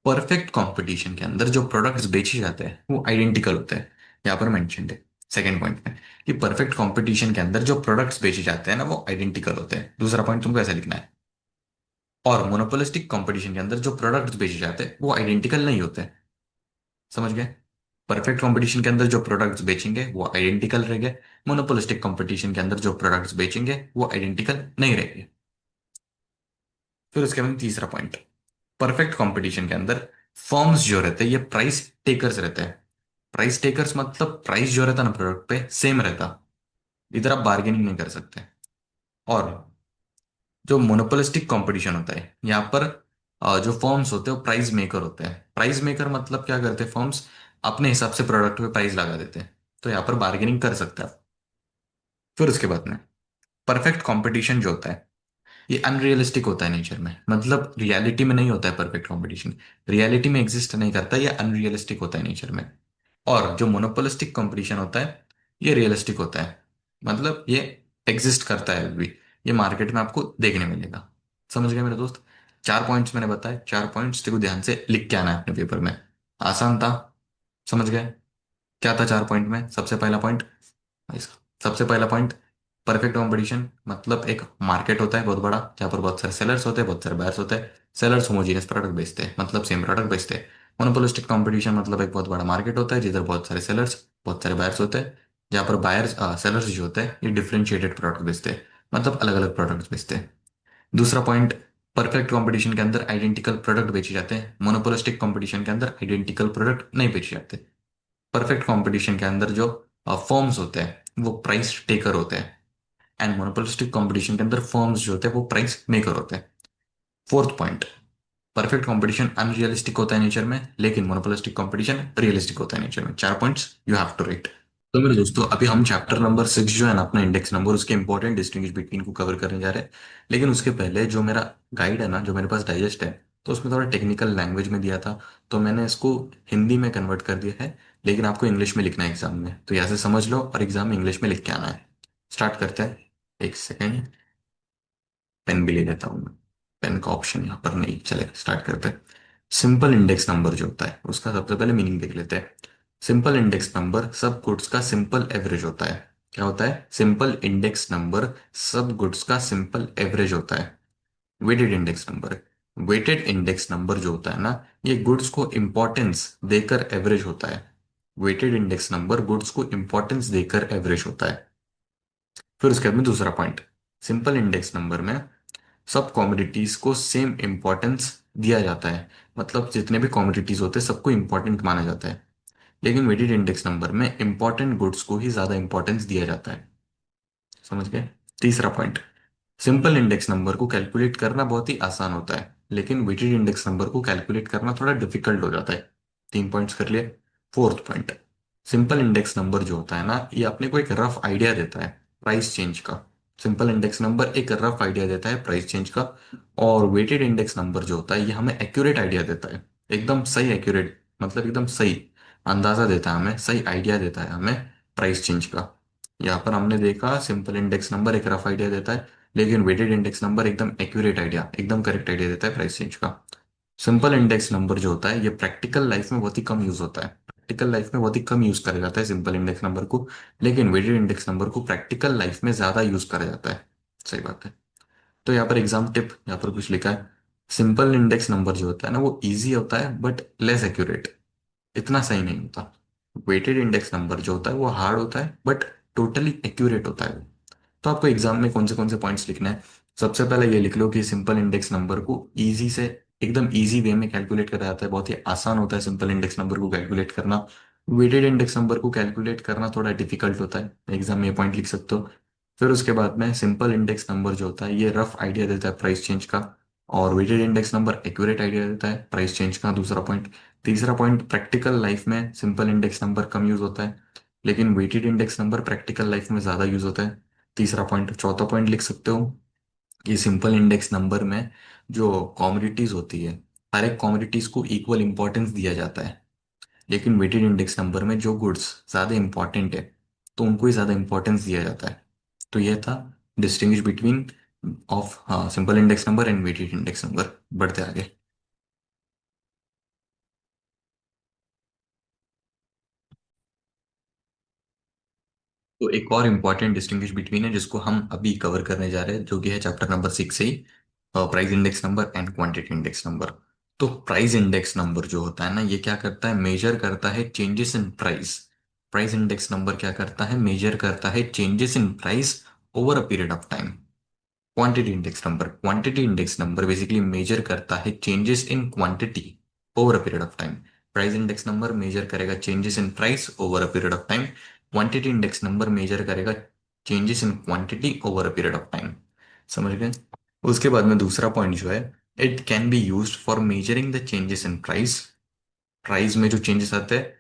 परफेक्ट कंपटीशन के अंदर जो प्रोडक्ट्स बेचे जाते हैं वो आइडेंटिकल होते हैं। यहाँ पर मेंशन्ड है सेकंड पॉइंट में, कि परफेक्ट कंपटीशन के अंदर जो प्रोडक्ट्स बेचे जाते हैं ना, वो आइडेंटिकल होते हैं। दूसरा पॉइंट तुमको ऐसा लिखना है। और मोनोपोलिस्टिक कंपटीशन के अंदर जो प्रोडक्ट्स बेचे जाते हैं वो आइडेंटिकल नहीं होते। समझ गए? परफेक्ट कंपटीशन के अंदर जो प्रोडक्ट्स बेचेंगे वो आइडेंटिकल रहेंगे, मोनोपोलिस्टिक कंपटीशन के अंदर जो प्रोडक्ट्स बेचेंगे वो आइडेंटिकल नहीं रहेंगे। फिर उसके बाद तीसरा पॉइंट, परफेक्ट कंपटीशन के अंदर फर्म्स जो रहते हैं ये प्राइस टेकर्स रहते हैं। प्राइस टेकर्स मतलब प्राइस जो रहता है ना प्रोडक्ट पे सेम रहता, इधर आप बार्गेनिंग नहीं कर सकते। और जो मोनोपोलिस्टिक कंपटीशन होता है यहाँ पर, जो फर्म्स होते हैं वो प्राइस मेकर होते हैं। प्राइस मेकर मतलब क्या करते हैं फर्म्स? अपने हिसाब से प्रोडक्ट पे प्राइस लगा देते हैं, तो यहाँ पर बार्गेनिंग कर सकते हैं आप। फिर उसके बाद में परफेक्ट कंपटीशन जो होता है ये अनरियलिस्टिक होता है नेचर में, मतलब रियलिटी में नहीं होता है परफेक्ट कंपटीशन, रियलिटी में एग्जिस्ट नहीं करता, ये अनरियलिस्टिक होता है नेचर में। और जो मोनोपोलिस्टिक कंपटीशन होता है ये रियलिस्टिक होता है, मतलब ये एग्जिस्ट करता है अभी, ये मार्केट में आपको देखने मिलेगा। समझ गए मेरे दोस्त? 4 पॉइंट्स मैंने बताए, 4 पॉइंट्स तेरे को ध्यान से लिख के आना है अपने पेपर में। आसान था? समझ गए? क्या था 4 पॉइंट में? सबसे पहला पॉइंट सबसे पहला पॉइंट, परफेक्ट कंपटीशन मतलब एक मार्केट होता है बहुत बड़ा, जहाँ पर बहुत सारे सेलर्स होते हैं, बहुत सारे बायर्स होते हैं। सेलर्स होमोजीनियस प्रोडक्ट बेचते हैं, मतलब सेम प्रोडक्ट बेचते हैं। मोनोपोलिस्टिक कंपटीशन मतलब एक बहुत बड़ा मार्केट होता है जिधर बहुत सारे सेलर्स, बहुत सारे बायर्स होते हैं, जहाँ पर बायर्स सेलर्स जो होते हैं ये डिफरेंशिएटेड प्रोडक्ट बेचते हैं, मतलब अलग अलग प्रोडक्ट्स बेचते हैं। दूसरा पॉइंट, परफेक्ट कंपटीशन के अंदर आइडेंटिकल प्रोडक्ट बेचे जाते हैं, मोनोपोलिस्टिक कंपटीशन के अंदर आइडेंटिकल प्रोडक्ट नहीं बेचे जाते। परफेक्ट कंपटीशन के अंदर जो फर्म्स होते हैं वो प्राइस टेकर होते हैं, एंड मोनोपोलिस्टिक कंपटीशन के अंदर फर्म्स जो होते हैं वो प्राइस मेकर होते हैं। Fourth point, perfect competition unrealistic होता है नेचर में, लेकिन मोनोपोलिस्टिक कंपटीशन रियलिस्टिक होता है नेचर में। चार points you have to write. तो मेरे दोस्तों अभी हम चैप्टर नंबर 6 जो है ना अपना इंडेक्स नंबर, उसके इंपॉर्टेंट डिस्टिंग्विश बिटवीन को कवर करने जा रहे हैं। लेकिन उसके पहले जो मेरा गाइड है ना, जो मेरे पास डाइजेस्ट है, तो उसमें थोड़ा टेक्निकल लैंग्वेज में दिया था, तो मैंने इसको हिंदी में कन्वर्ट कर दिया है। लेकिन आपको इंग्लिश में लिखना है एग्जाम में, तो यहाँ से समझ लो और एग्जाम में इंग्लिश में लिख के आना है। स्टार्ट करते हैं। एक सेकेंड, पेन भी ले लेता हूँ मैं। पेन का ऑप्शन यहाँ पर नहीं चलेगा। स्टार्ट करते हैं। सिंपल इंडेक्स नंबर जो होता है उसका सबसे पहले मीनिंग देख लेते हैं। सिंपल इंडेक्स नंबर सब गुड्स का सिंपल एवरेज होता है। क्या होता है? सिंपल इंडेक्स नंबर सब गुड्स का सिंपल एवरेज होता है। Weighted index number, weighted index number जो होता है ना, ये गुड्स को इंपॉर्टेंस देकर एवरेज होता है। वेटेड इंडेक्स नंबर गुड्स को इंपॉर्टेंस देकर एवरेज होता है। फिर उसके बाद में दूसरा पॉइंट, सिंपल इंडेक्स नंबर में सब कॉमोडिटीज को सेम इंपॉर्टेंस दिया जाता है, मतलब जितने भी कॉमोडिटीज होते हैं सबको इंपॉर्टेंट माना जाता है। लेकिन वेटेड इंडेक्स नंबर में इंपॉर्टेंट गुड्स को ही ज्यादा इंपॉर्टेंस दिया जाता है। समझ गए? तीसरा पॉइंट, सिंपल इंडेक्स नंबर को कैलकुलेट करना बहुत ही आसान होता है, लेकिन वेटेड इंडेक्स नंबर को कैलकुलेट करना थोड़ा डिफिकल्ट हो जाता है। तीन पॉइंट्स कर लिए। Fourth point, simple index number जो होता है ना, ये अपने को एक रफ आइडिया देता है प्राइस चेंज का। सिंपल इंडेक्स नंबर एक रफ आइडिया देता है प्राइस चेंज का। और वेटेड इंडेक्स नंबर जो होता है ये हमें एक्यूरेट आइडिया देता है, एकदम सही एक्यूरेट, मतलब एकदम सही अंदाजा देता है हमें, सही आइडिया देता है हमें प्राइस चेंज का। यहाँ पर हमने देखा सिंपल इंडेक्स नंबर एक रफ आइडिया देता है, लेकिन वेटेड इंडेक्स नंबर एकदम एक्यूरेट आइडिया, एकदम करेक्ट आइडिया देता है प्राइस चेंज का। सिंपल इंडेक्स नंबर जो होता है ये प्रैक्टिकल लाइफ में बहुत ही कम यूज होता है, प्रैक्टिकल लाइफ में बहुत ही कम यूज करा जाता है सिंपल इंडेक्स नंबर को। लेकिन वेटेड इंडेक्स नंबर को प्रैक्टिकल लाइफ में ज्यादा यूज करा जाता है। सही बात है। तो यहाँ पर एग्जाम टिप, यहाँ पर कुछ लिखा है, सिंपल इंडेक्स नंबर जो होता है ना वो इजी होता है बट लेस एक्यूरेट, इतना सही नहीं होता। वेटेड इंडेक्स नंबर जो होता है वो हार्ड होता है बट टोटली एक्यूरेट होता है। तो आपको एग्जाम में कौन से पॉइंट्स लिखने हैं? सबसे पहले ये लिख लो कि सिंपल इंडेक्स नंबर को इजी से, एकदम इजी वे में कैलकुलेट करा जाता है, बहुत ही आसान होता है सिंपल इंडेक्स नंबर को कैलकुलेट करना। वेटेड इंडेक्स नंबर को कैलकुलेट करना थोड़ा डिफिकल्ट होता है, एग्जाम में ये पॉइंट लिख सकते हो। फिर उसके बाद में सिंपल इंडेक्स नंबर जो होता है ये रफ आइडिया देता है प्राइस चेंज का, और weighted index number accurate idea देता है प्राइस चेंज का। दूसरा पॉइंट। तीसरा पॉइंट, प्रैक्टिकल लाइफ में सिंपल इंडेक्स नंबर कम यूज होता है, लेकिन weighted index number practical life में ज्यादा यूज होता है। तीसरा पॉइंट। चौथा पॉइंट लिख सकते हो कि सिंपल इंडेक्स नंबर में जो कॉमोडिटीज होती है, हर एक कॉमोडिटीज को इक्वल इंपॉर्टेंस दिया जाता है, लेकिन वेटेड इंडेक्स नंबर में जो गुड्स ज्यादा इंपॉर्टेंट है तो उनको ही ज्यादा इंपॉर्टेंस दिया जाता है। तो यह था distinguish between of simple index number and weighted index number. बढ़ते आगे। तो एक और इम्पॉर्टेंट डिस्टिंग्विश बिटवीन है जिसको हम अभी कवर करने जा रहे हैं, जो कि है चैप्टर नंबर 6 से ही, price index number and quantity index number. तो प्राइस इंडेक्स नंबर जो होता है ना, ये क्या करता है? मेजर करता है changes in price. Price index number क्या करता है? मेजर करता है changes in price over a period of time. Quantity index number basically measure करता है changes in quantity over a period of time. Price index number measure करेगा changes in price over a period of time. Quantity index number measure करेगा changes in quantity over a period of time. समझ गए? उसके बाद में दूसरा पॉइंट जो है, it can be used for measuring the changes in price. Price में जो चेंजेस आते हैं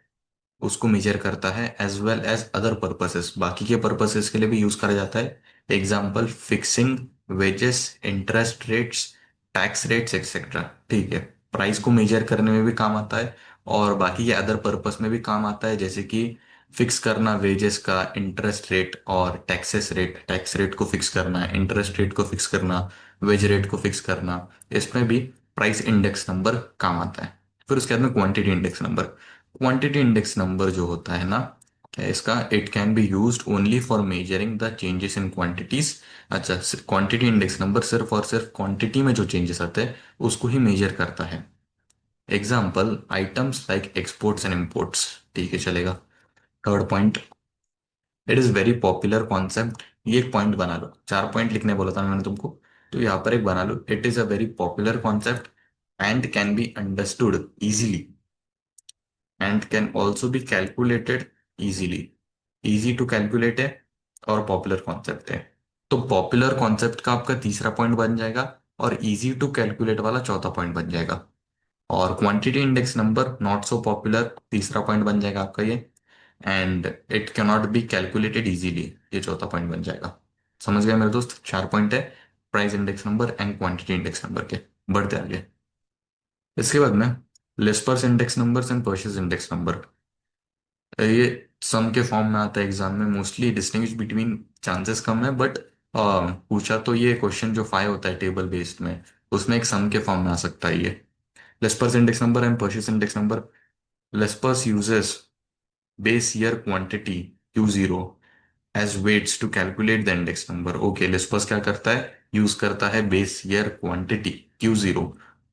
उसको मेजर करता है, as well as other purposes, बाकी के पर्पसेस के लिए भी यूज करा जाता है। Example, fixing wages, interest rates, tax rates etcetera. ठीक है, प्राइस को मेजर करने में भी काम आता है और बाकी के अदर पर्पस में भी काम आता है, जैसे कि फिक्स करना वेजेस का, इंटरेस्ट रेट और टैक्सेस रेट, टैक्स रेट को फिक्स करना, इंटरेस्ट रेट को फिक्स करना, वेज रेट को फिक्स करना, इसमें भी प्राइस इंडेक्स नंबर काम आता है। फिर उसके बाद में quantity index number. Quantity index number जो होता है ना, क्या है इसका? It can be used only for measuring the changes in quantities. अच्छा, क्वांटिटी इंडेक्स नंबर सिर्फ और सिर्फ क्वांटिटी में जो चेंजेस आते हैं उसको ही मेजर करता है। Example items like exports and imports. ठीक है, चलेगा। Third point, it is very popular concept. ये एक पॉइंट बना लो, 4 पॉइंट लिखने बोला था मैंने तुमको, तो यहाँ पर एक बना लो। It is a very popular concept and can be understood easily and can also be calculated easily. Easy to calculate है और पॉपुलर कॉन्सेप्ट है। तो पॉपुलर कॉन्सेप्ट का आपका तीसरा पॉइंट बन जाएगा और इजी टू कैलकुलेट वाला चौथा पॉइंट बन जाएगा। और quantity index number not so popular, तीसरा पॉइंट बन जाएगा आपका ये। And it cannot be calculated easily, ये चौथा पॉइंट बन जाएगा। समझ गए मेरे दोस्त? 4 पॉइंट है price index number and quantity index number के। बढ़ते आगे। इसके बाद में Laspeyres index number and purchase index number. ये सम के फॉर्म में आता है एग्जाम में, मोस्टली डिस्टिंग्विश बिटवीन चांसेस कम है, बट पूछा तो ये क्वेश्चन जो 5 होता है टेबल बेस्ड में, उसमें एक सम के फॉर्म में आ सकता है ये। Laspeyres index number and purchase index number. Laspeyres uses base year quantity Q0 as weights to calculate the index number। Okay, Laspeyres क्या करता है? यूज करता है base year quantity Q0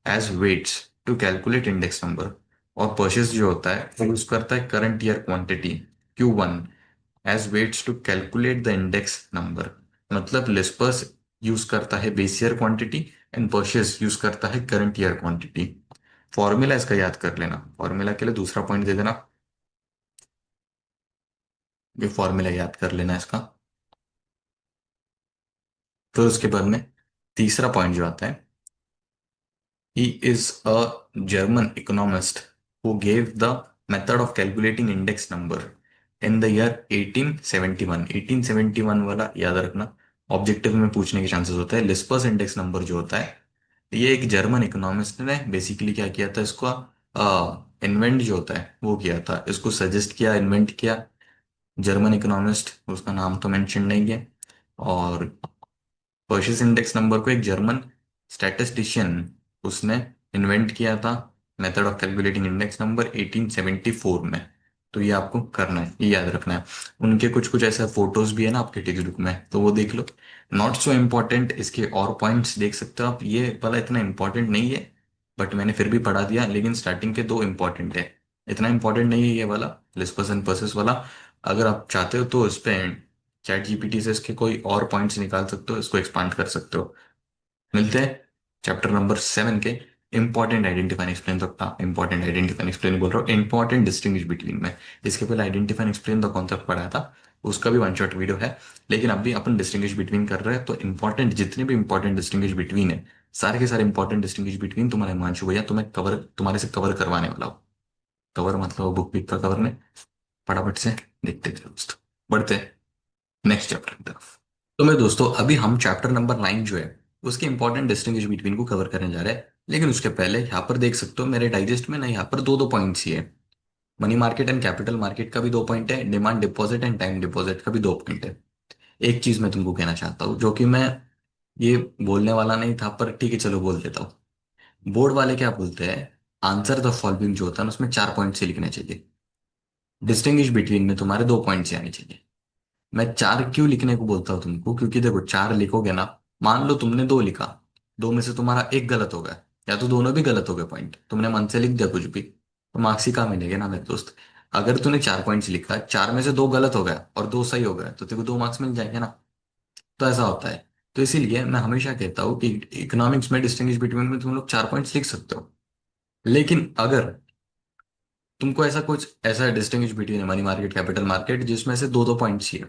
as weights to calculate index number। और परचेस जो होता है वो यूज करता है current year quantity Q1 as weights to calculate the index number। मतलब लिस्पर्स यूज करता है base year quantity and purchase use करता है करंट ईयर क्वांटिटी। फॉर्मूला इसका याद कर लेना, फॉर्मूला के लिए दूसरा पॉइंट दे देना। ये फॉर्मूला याद कर लेना इसका। फिर उसके बाद में तीसरा पॉइंट जो आता है, he is a German economist who gave the method of calculating index number in the year 1871। 1871 वाला याद रखना, ऑब्जेक्टिव में पूछने के चांसेस होता है। लिस्पर्स इंडेक्स नंबर जो होता है, ये एक जर्मन इकोनॉमिस्ट ने बेसिकली क्या किया था, इसको इन्वेंट जो होता है वो किया था, इसको सजेस्ट किया, इन्वेंट किया। जर्मन इकोनॉमिस्ट, उसका नाम तो मेंशन नहीं है। और पर्शियस इंडेक्स नंबर को एक जर्मन स्टैटिस्टिशियन, उसने इन्वेंट किया था method of calculating index number 1874 में। तो ये आपको करना है, ये याद रखना है। उनके कुछ कुछ ऐसे फोटोज भी है ना आपके टेक्स्ट बुक में, तो वो देख लो। नॉट सो इम्पोर्टेंट, इसके और पॉइंट्स देख सकते हो आप। ये वाला इतना इंपॉर्टेंट नहीं है, बट मैंने फिर भी पढ़ा दिया। लेकिन स्टार्टिंग के दो इंपॉर्टेंट है, इतना इंपॉर्टेंट नहीं है ये वाला, लिस्पर्स एंड पर्सिस वाला। अगर आप चाहते हो तो इस पे चैट जीपीटी से इसके कोई और पॉइंट्स निकाल सकते हो, इसको एक्सपांड कर सकते हो। मिलते हैं चैप्टर नंबर 7 के इंपॉर्टेंट आइडेंटिफाई एक्सप्लेन तक। इंपॉर्टेंट आइडेंटिफाई एक्सप्लेन बोल रहा हूँ, इंपॉर्टेंट डिस्टिंग्विश बिटवीन में। इसके पहले आइडेंटिफाई एक्सप्लेन द कॉन्सेप्ट पढ़ा था, उसका भी वन शॉट वीडियो है। लेकिन अभी अपन डिस्टिंग्विश बिटवीन कर रहे हैं, तो इंपॉर्टेंट जितने भी इंपॉर्टेंट डिस्टिंग्विश बिटवीन है, सारे के सारे इंपॉर्टेंट डिस्टिंग्विश बिटवीन तुम्हारे हिमांशु भैया तुम्हें कवर, तुम्हारे से कवर करवाने वाला हूँ। कवर मतलब बुक पिक का कवर नहीं। फटाफट से देखते थे दोस्त, बढ़ते नेक्स्ट चैप्टर की तरफ। तो मैं दोस्तों अभी हम चैप्टर नंबर 9 जो है उसके इंपॉर्टेंट डिस्टिंग्विश बिटवीन को कवर करने जा रहे हैं। लेकिन उसके पहले यहाँ पर देख सकते हो मेरे डाइजेस्ट में ना, यहाँ पर दो दो पॉइंट्स ही है। Money market and capital market का भी 2 पॉइंट है, demand deposit and time deposit का भी 2 पॉइंट है। एक चीज मैं तुमको कहना चाहता हूँ, जो कि मैं ये बोलने वाला नहीं था, पर ठीक है चलो बोल देता हूँ। बोर्ड वाले क्या बोलते हैं, आंसर द फॉलोइंग जो होता है ना, उसमें 4 पॉइंट से लिखने चाहिए। डिस्टिंग्विश बिटवीन में तुम्हारे 2 पॉइंट से आने चाहिए। मैं 4 क्यों लिखने को बोलता हूँ तुमको, क्योंकि देखो 4 लिखोगे ना, मान लो तुमने 2 लिखा, दो में से तुम्हारा एक गलत हो गया, या तो दोनों भी गलत हो गए पॉइंट, तुमने मन से लिख दिया कुछ भी, तो मार्क्स ही कहाँ मिलेंगे ना मेरे दोस्त। अगर तूने 4 पॉइंट्स लिखा, 4 में से 2 गलत हो गया और 2 सही हो गए, तो तेरे को 2 मार्क्स मिल जाएंगे ना। तो ऐसा होता है। तो इसीलिए मैं हमेशा कहता हूँ कि इकोनॉमिक्स में डिस्टिंग्विश बिटवीन में तुम लोग 4 पॉइंट्स लिख सकते हो। लेकिन अगर तुमको ऐसा कुछ ऐसा distinguish between money market capital market जिसमें से दो दो पॉइंट्स ही है,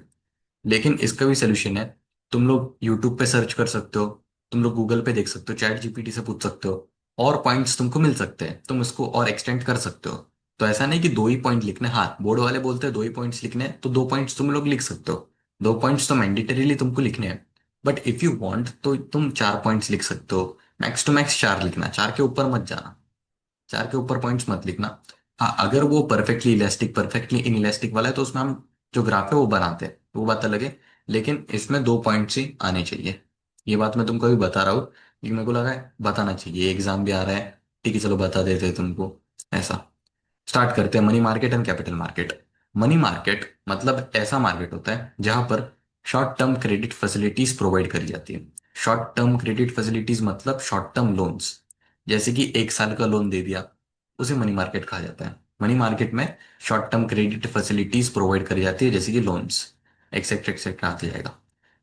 लेकिन इसका भी सोल्यूशन है। तुम लोग यूट्यूब पे सर्च कर सकते हो, तुम लोग गूगल पे देख सकते हो, चैट जीपीटी से पूछ सकते हो, और पॉइंट्स तुमको मिल सकते हैं, तुम इसको और एक्सटेंड कर सकते हो। तो ऐसा नहीं कि 2 ही पॉइंट लिखने, हाँ बोर्ड वाले बोलते हैं 2 ही पॉइंट्स लिखने हैं, तो 2 पॉइंट्स तुम लोग लिख सकते हो। 2 पॉइंट्स तो मैंडेटरीली तुमको लिखने हैं। बट इफ यू वांट तो तुम 4 पॉइंट्स लिख सकते हो। मैक्स टू मैक्स 4 लिखना, 4 के ऊपर मत जाना, 4 के ऊपर पॉइंट्स मत लिखना। हाँ अगर वो perfectly elastic perfectly in elastic वाला है, तो उसमें हम जो ग्राफ है वो बनाते हैं, वो बात अलग है। लेकिन इसमें 2 पॉइंट्स ही आने चाहिए। ये बात मैं तुमको अभी बता रहा हूँ, लेकिन मेरे को लगा है बताना चाहिए, एग्जाम भी आ रहा है। ठीक है चलो बता देते हैं तुमको। ऐसा स्टार्ट करते हैं, money market and capital market. Money market मतलब ऐसा मार्केट होता है जहां पर short term credit facilities provide करी जाती है। शॉर्ट टर्म क्रेडिट फैसिलिटीज मतलब शॉर्ट टर्म लोन्स, जैसे कि 1 साल का लोन दे दिया, उसे मनी मार्केट कहा जाता है। मनी मार्केट में short term credit facilities provide करी जाती है, जैसे कि लोन्स, एक्सेट्रा एक्सेट्रा आते जाएगा।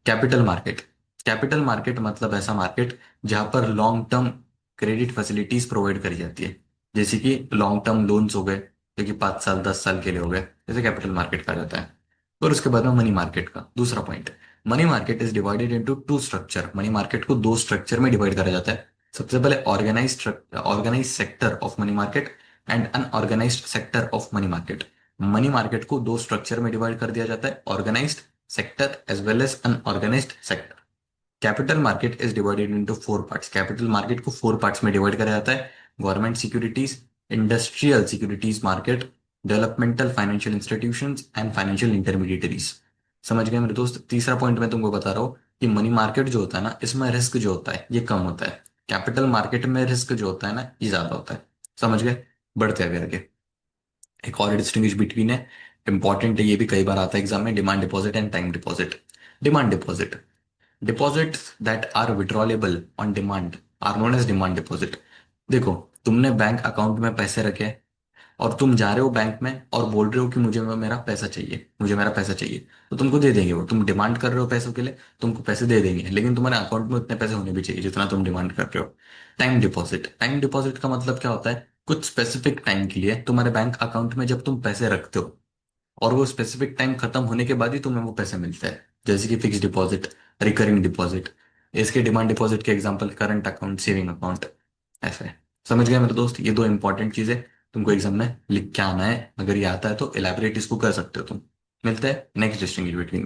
कैपिटल मार्केट, कैपिटल मार्केट मतलब ऐसा मार्केट जहां पर long term credit facilities provide करी जाती है, जैसे कि लॉन्ग टर्म लोन्स हो गए, जो कि 5 साल 10 साल के लिए हो गए, जैसे कैपिटल मार्केट कहा जाता है। और उसके बाद में मनी मार्केट का दूसरा point, money market is divided into two structure. Money market को दो स्ट्रक्चर में डिवाइड करा जाता है। सबसे पहले organise sector of money market and unorganised sector of money market. Money market को दो स्ट्रक्चर में डिवाइड कर दिया जाता है, organised sector as well as unorganised sector. Capital market is divided into 4 parts. Capital market को 4 पार्ट्स में डिवाइड करा जाता है, government securities, industrial securities market, developmental financial institutions and financial intermediaries. समझ गए मेरे दोस्त। तीसरा पॉइंट मैं तुमको बता रहा हूँ कि मनी मार्केट जो होता है ना, इसमें रिस्क जो होता है ये कम होता है। कैपिटल मार्केट में रिस्क जो होता है ना, ये ज्यादा होता है। समझ गए। बढ़ते हैं आगे। एक और डिस्टिंग्विश बिटवीन है, इंपॉर्टेंट है, ये भी कई बार आता है एग्जाम में, demand deposit and time deposit. Demand deposit, deposits that are withdrawable on demand are known as demand deposit. देखो, तुमने बैंक अकाउंट में पैसे रखे और तुम जा रहे हो बैंक में और बोल रहे हो कि मुझे मेरा पैसा चाहिए, मुझे मेरा पैसा चाहिए, तो तुमको दे देंगे। वो तुम डिमांड कर रहे हो पैसों के लिए, तुमको पैसे दे देंगे, लेकिन तुम्हारे अकाउंट में उतने पैसे होने भी चाहिए जितना तुम डिमांड कर रहे हो। टाइम डिपॉजिट, टाइम डिपॉजिट का मतलब क्या होता है, कुछ स्पेसिफिक टाइम के लिए तुम्हारे बैंक अकाउंट में जब तुम पैसे रखते हो और वो स्पेसिफिक टाइम खत्म होने के बाद ही तुम्हें वो पैसे मिलते हैं, जैसे कि फिक्स डिपॉजिट, रिकरिंग डिपॉजिट। इसके डिमांड डिपॉजिट के example current account, saving account, ऐसे है। समझ गए मेरे दोस्त। ये दो इंपॉर्टेंट चीजें तुमको एग्जाम में लिख के आना है। अगर ये आता है तो इलेबोरेट इसको कर सकते हो तुम। मिलते हैं नेक्स्ट डिस्टिंग्विश बिटवीन।